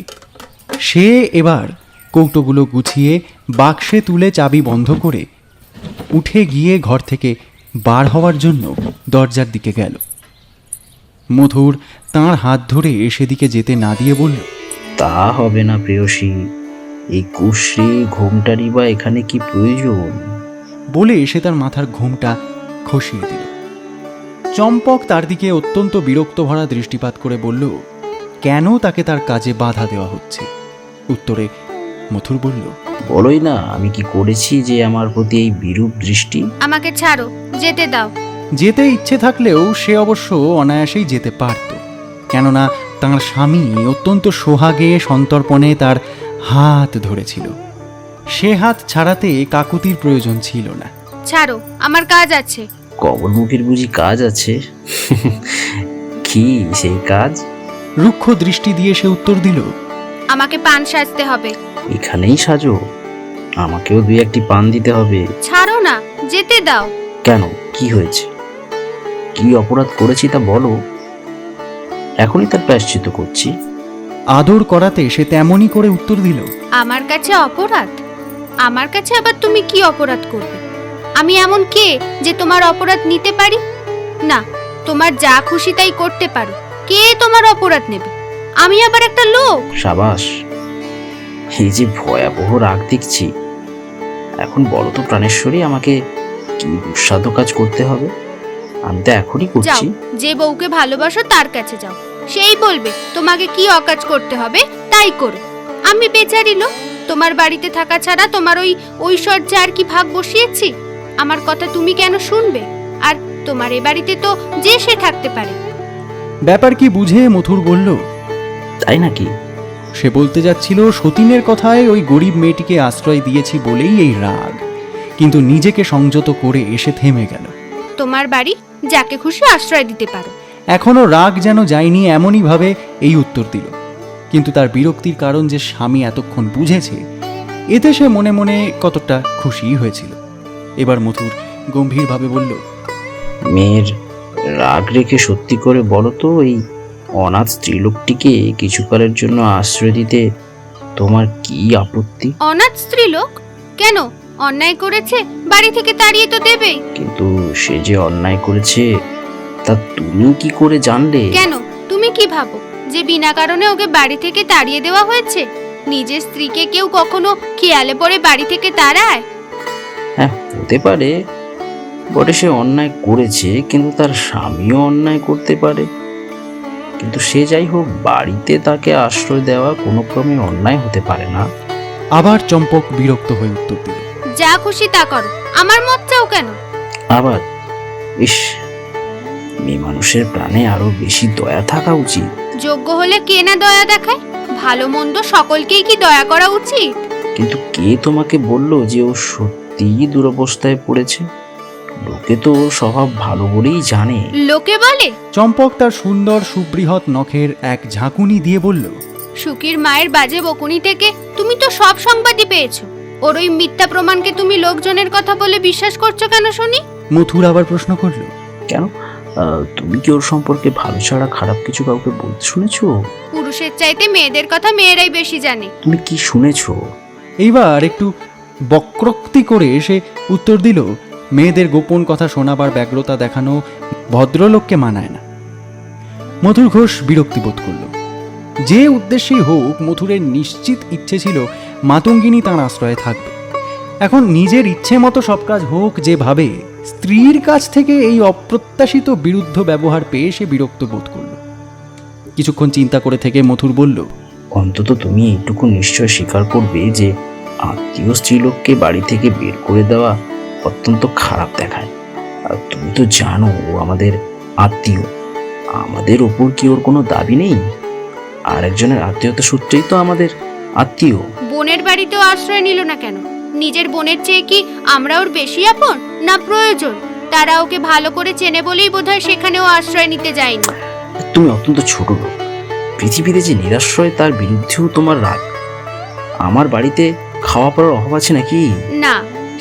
সে এবার কৌটোগুলো গুছিয়ে বাক্সে তুলে চাবি বন্ধ করে উঠে গিয়ে ঘর থেকে বার হওয়ার জন্য দরজার দিকে গেল। মধুর তাঁর হাত ধরে সেদিকে যেতে না দিয়ে বলল, তা হবে না প্রেয়সী, এই কুশ্রী ঘোমটারই বা এখানে কি প্রয়োজন? বলে সে তার মাথার ঘুমটা খসিয়ে দিল। চম্পক তার দিকে অত্যন্ত বিরক্ত ভরা দৃষ্টিপাত করে বলল, কেন তাকে তার কাজে বাধা দেওয়া হচ্ছে? উত্তরে মথুর বলল, বলোই না আমি কি করেছি যে আমার প্রতি এই বিরূপ দৃষ্টি? আমাকে ছাড়ো, যেতে দাও। যেতে ইচ্ছে থাকলেও সে অবশ্য অনায়াসেই যেতে পারত, কেননা তাঁর স্বামী অত্যন্ত সোহাগে সন্তর্পণে তার হাত ধরেছিল। সে হাত ছাড়াতে কাকুতির প্রয়োজন ছিল না। ছাড়ো, আমার কাজ আছে। কবলমুখীর বুঝি কাজ আছে? কি সেই কাজ? রুক্ষ দৃষ্টি দিয়ে সে উত্তর দিল, আমাকে পান সাজতে হবে। এখানেই সাজো? আমাকেও দুই একটি পান দিতে হবে। ছাড়ো না, যেতে দাও। কেন, কি হয়েছে? কি অপরাধ করেছি তা বলো, এখনই তার প্রায়শ্চিত্ত করছি। আদর করাতে সে তেমনই করে উত্তর দিল, আমার কাছে অপরাধ? আমার কাছে আবার তুমি কি অপরাধ করবে? আমি এমন কে যে তোমার অপরাধ নিতে পারি? না, তোমার যা খুশি তাই করতে পারো, কে তোমার অপরাধ নেবে? আমি আবার একটা লোক? সাবাস, এই যে ভয়াবহ রাগ দেখছি। এখন বলো তো প্রাণেশ্বরী, আমাকে কি দুঃসাধ্য কাজ করতে হবে? আমি তো এখনই যাও, করছি। যে বউকে ভালোবাসো তার কাছে যাও, সেই বলবে তোমাকে কি অকাজ করতে হবে, তাই করো। আমি বেচারি লোক, তোমার বাড়িতে থাকা ছাড়া তোমার ওই ঐশ্বর্যে আর কি ভাগ বসিয়েছি? আমার কথা তুমি কেন শুনবে? আর তোমার এ বাড়িতে তো যে সে থাকতে পারে। ব্যাপার কি বুঝে মথুর বলল, তাই নাকি? সে বলতে যাচ্ছিল সতীনের কথায় ওই গরিব মেয়েটিকে আশ্রয় দিয়েছি বলেই এই রাগ, কিন্তু নিজেকে সংযত করে এসে থেমে গেল। তোমার বাড়ি, যাকে খুশি আশ্রয় দিতে পারো। এখনো রাগ যেন যায়নি এমনই ভাবে এই উত্তর দিল, কিন্তু তার বিরক্তির কারণ যে স্বামী এতক্ষণ বুঝেছে, এতে সে মনে মনে কতটা খুশি হয়েছিল। এবার মথুর গম্ভীরভাবে বলল, মেয়ের রাগ রেখে সত্যি করে বলো তো, এই অনাথ স্ত্রীলোকটিকে কিছুকালের জন্য আশ্রয় দিতে তোমার কি আপত্তি? অনাথ স্ত্রীলোক? কেন, অন্যায় করেছে, বাড়ি থেকে তাড়িয়ে তো দেবেই। কিন্তু সে যে অন্যায় করেছে তা তুমি কি করে জানলে? কেন, তুমি কি ভাবো যে বিনা কারণে ওকে বাড়ি থেকে তাড়িয়ে দেওয়া হয়েছে? নিজের স্ত্রীকে কেউ কখনো খেয়ালে পড়ে বাড়ি থেকে তাড়ায়? হ্যাঁ, হতে পারে বটে, সে অন্যায় করেছে, কিন্তু তার স্বামীও অন্যায় করতে পারে। কিন্তু সে যাই হোক, বাড়িতে তাকে আশ্রয় দেওয়া কোনো ক্রমে অন্যায় হতে পারে না। আবার চম্পক বিরক্ত হয়ে উত্তর দিল, যা খুশি তা করো, আমার মত চাও কেন? আবার ইস, মেয়ে মানুষের প্রাণে আরো বেশি দয়া থাকা উচিত। যোগ্য হলে কে না দয়া দেখায়? ভালো মন্দ সকলকেই কি দয়া করা উচিত? কিন্তু কে তোমাকে বললো যে ও সত্যিই দুরবস্থায় পড়েছে? লোকে তো ওর স্বভাব ভালো বলেই জানে। লোকে বলে? চম্পক তার সুন্দর সুবৃহৎ নখের এক ঝাঁকুনি দিয়ে বলল, সুখীর মায়ের বাজে বকুনি থেকে তুমি তো সব সংবাদই পেয়েছো। ওর ওই মিথ্যা প্রমাণকে তুমি লোকজনের কথা বলে বিশ্বাস করছো কেন শুনি? মথুর আবার প্রশ্ন করল, কেন, তুমি কি ওর সম্পর্কে ভালো ছাড়া খারাপ কিছু কাউকে বলতে শুনেছো? পুরুষের চাইতে মেয়েদের কথা মেয়েরাই বেশি জানে। তুমি কি শুনেছো? এইবার একটু বক্রোক্তি করে সে উত্তর দিল, মেয়েদের গোপন কথা শোনাবার ব্যগ্রতা দেখানো ভদ্রলোককে মানায় না। মথুর ঘোষ বিরক্তি বোধ করল। যে উদ্দেশ্যেই হোক, মথুরের নিশ্চিত ইচ্ছে ছিল মাতঙ্গিনী তাঁর আশ্রয়ে থাকবে। এখন নিজের ইচ্ছে মতো সব কাজ হোক যেভাবে, স্ত্রীর কাছ থেকে এই অপ্রত্যাশিত বিরুদ্ধ ব্যবহার পেয়ে সে বিরক্ত বোধ করল। কিছুক্ষণ চিন্তা করে থেকে মথুর বলল, অন্তত তুমি এইটুকু নিশ্চয় স্বীকার করবে যে আত্মীয় স্ত্রীলোককে বাড়ি থেকে বের করে দেওয়া অত্যন্ত খারাপ দেখায়। আর তুমি তো জানো ও আমাদের আত্মীয়, আমাদের ওপর কি ওর কোনো দাবি নেই? আর একজনের আত্মীয়তা সূত্রেই তো আমাদের আত্মীয়। বোনের বাড়িতেও আশ্রয় নিল না কেন? নিজের বোনের চেয়ে কি আমরা ওর বেশি আপন, না প্রয়োজন? তারা ওকে ভালো করে চেনে বলেই বোধহয় সেখানেও আশ্রয় নিতে যায়নি। তুমি অত্যন্ত ছোট লোক, পৃথিবীতে যে নিরাশ্রয় তার বিরুদ্ধেও তোমার রাগ। আমার বাড়িতে খাওয়া পড়ার অভাব আছে নাকি? না,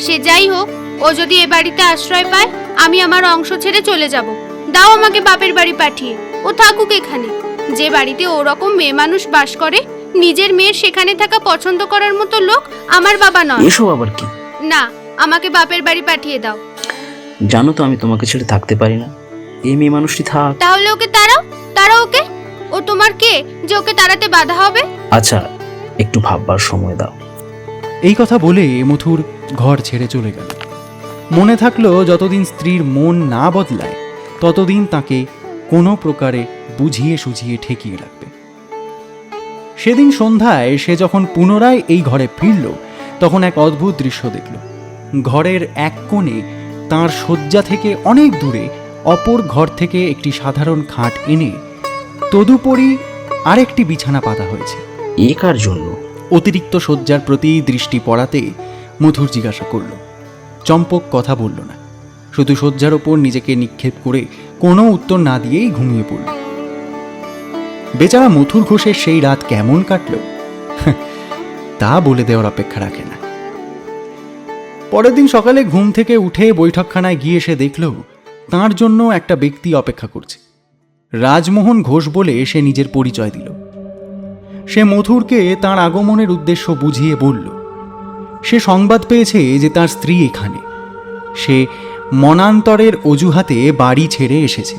সে যাই হোক, ও যদি এ বাড়িতে আশ্রয় পায়, আমি আমার অংশ ছেড়ে চলে যাব। দাও আমাকে বাপের বাড়ি পাঠিয়ে, ও থাকুক এখানে। যে বাড়িতে ওরকম মেয়ে মানুষ বাস করে, নিজের মেয়ের সেখানে থাকা পছন্দ করার মতো লোক আমার বাবা নয়। এসব আবার কি? না, আমাকে বাপের বাড়ি পাঠিয়ে দাও। জানো তো আমি তোমাকে ছেড়ে থাকতে পারি না। এই মেয়ে মানুষটি থাক। তাহলে ওকে তাড়াও, তাড়াও ওকে। ও তোমার কে যে ওকে তাড়াতে বাধা হবে? আচ্ছা, একটু ভাববার সময় দাও। এই কথা বলে মথুর ঘর ছেড়ে চলে গেল। মনে থাকলো যতদিন স্ত্রীর মন না বদলায় ততদিন তাকে কোনো প্রকারে বুঝিয়ে সুঝিয়ে ঠেকিয়ে রাখবে। সেদিন সন্ধ্যায় সে যখন পুনরায় এই ঘরে ফিরল, তখন এক অদ্ভুত দৃশ্য দেখল। ঘরের এক কোণে তাঁর শয্যা থেকে অনেক দূরে অপর ঘর থেকে একটি সাধারণ খাট এনে তদুপরি আরেকটি বিছানা পাতা হয়েছে। এ কার জন্য? অতিরিক্ত শয্যার প্রতি দৃষ্টি পড়াতে মধুর জিজ্ঞাসা করল। চম্পক কথা বলল না, শুধু শয্যার ওপর নিজেকে নিক্ষেপ করে কোনো উত্তর না দিয়েই ঘুমিয়ে পড়ল। বেচারা মথুর ঘোষের সেই রাত কেমন কাটল তা বলে দেওয়ার অপেক্ষা রাখে না। পরের দিন সকালে ঘুম থেকে উঠে বৈঠকখানায় গিয়ে সে দেখল তাঁর জন্য একটা ব্যক্তি অপেক্ষা করছে। রাজমোহন ঘোষ বলে সে নিজের পরিচয় দিল। সে মথুরকে তাঁর আগমনের উদ্দেশ্য বুঝিয়ে বলল সে সংবাদ পেয়েছে যে তার স্ত্রী এখানে। সে মনান্তরের অজুহাতে বাড়ি ছেড়ে এসেছে।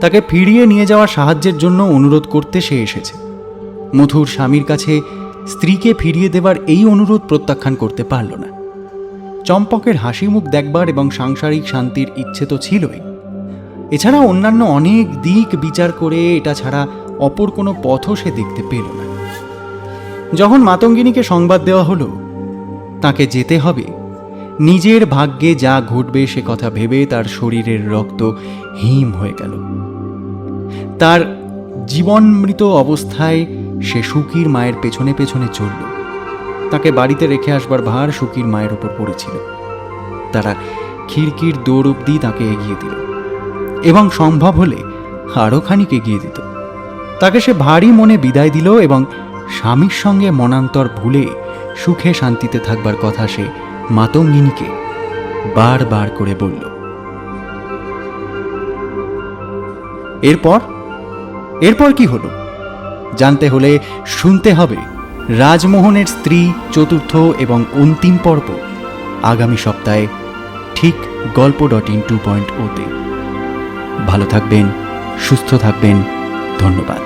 তাকে ফিরিয়ে নিয়ে যাওয়ার সাহায্যের জন্য অনুরোধ করতে সে এসেছে। মথুর স্বামীর কাছে স্ত্রীকে ফিরিয়ে দেবার এই অনুরোধ প্রত্যাখ্যান করতে পারল না। চম্পকের হাসি মুখ দেখবার এবং সাংসারিক শান্তির ইচ্ছে তো ছিলই, এছাড়া অন্যান্য অনেক দিক বিচার করে এটা ছাড়া অপর কোনো পথও সে দেখতে পেল না। যখন মাতঙ্গিনীকে সংবাদ দেওয়া হলো তাকে যেতে হবে, নিজের ভাগ্যে যা ঘটবে সে কথা ভেবে তার শরীরের রক্ত হিম হয়ে গেল। তার জীবনমৃত অবস্থায় সে সুখীর মায়ের পেছনে পেছনে চলল। তাকে বাড়িতে রেখে আসবার ভার সুখীর মায়ের উপর পড়েছিল। তারা খিড়কির দৌড় অবধি তাকে এগিয়ে দিল এবং সম্ভব হলে আরও খানিক এগিয়ে দিত। তাকে সে ভারী মনে বিদায় দিল এবং স্বামীর সঙ্গে মনান্তর ভুলে সুখে শান্তিতে থাকবার কথা সে মাতঙ্গিনীকে বারবার করে বলল। এরপর কি হলো জানতে হলে শুনতে হবে রাজমোহনের স্ত্রী চতুর্থ এবং অন্তিম পর্ব আগামী সপ্তাহে ঠিক গল্প.in 2.0-তে। ভালো থাকবেন, সুস্থ থাকবেন। ধন্যবাদ।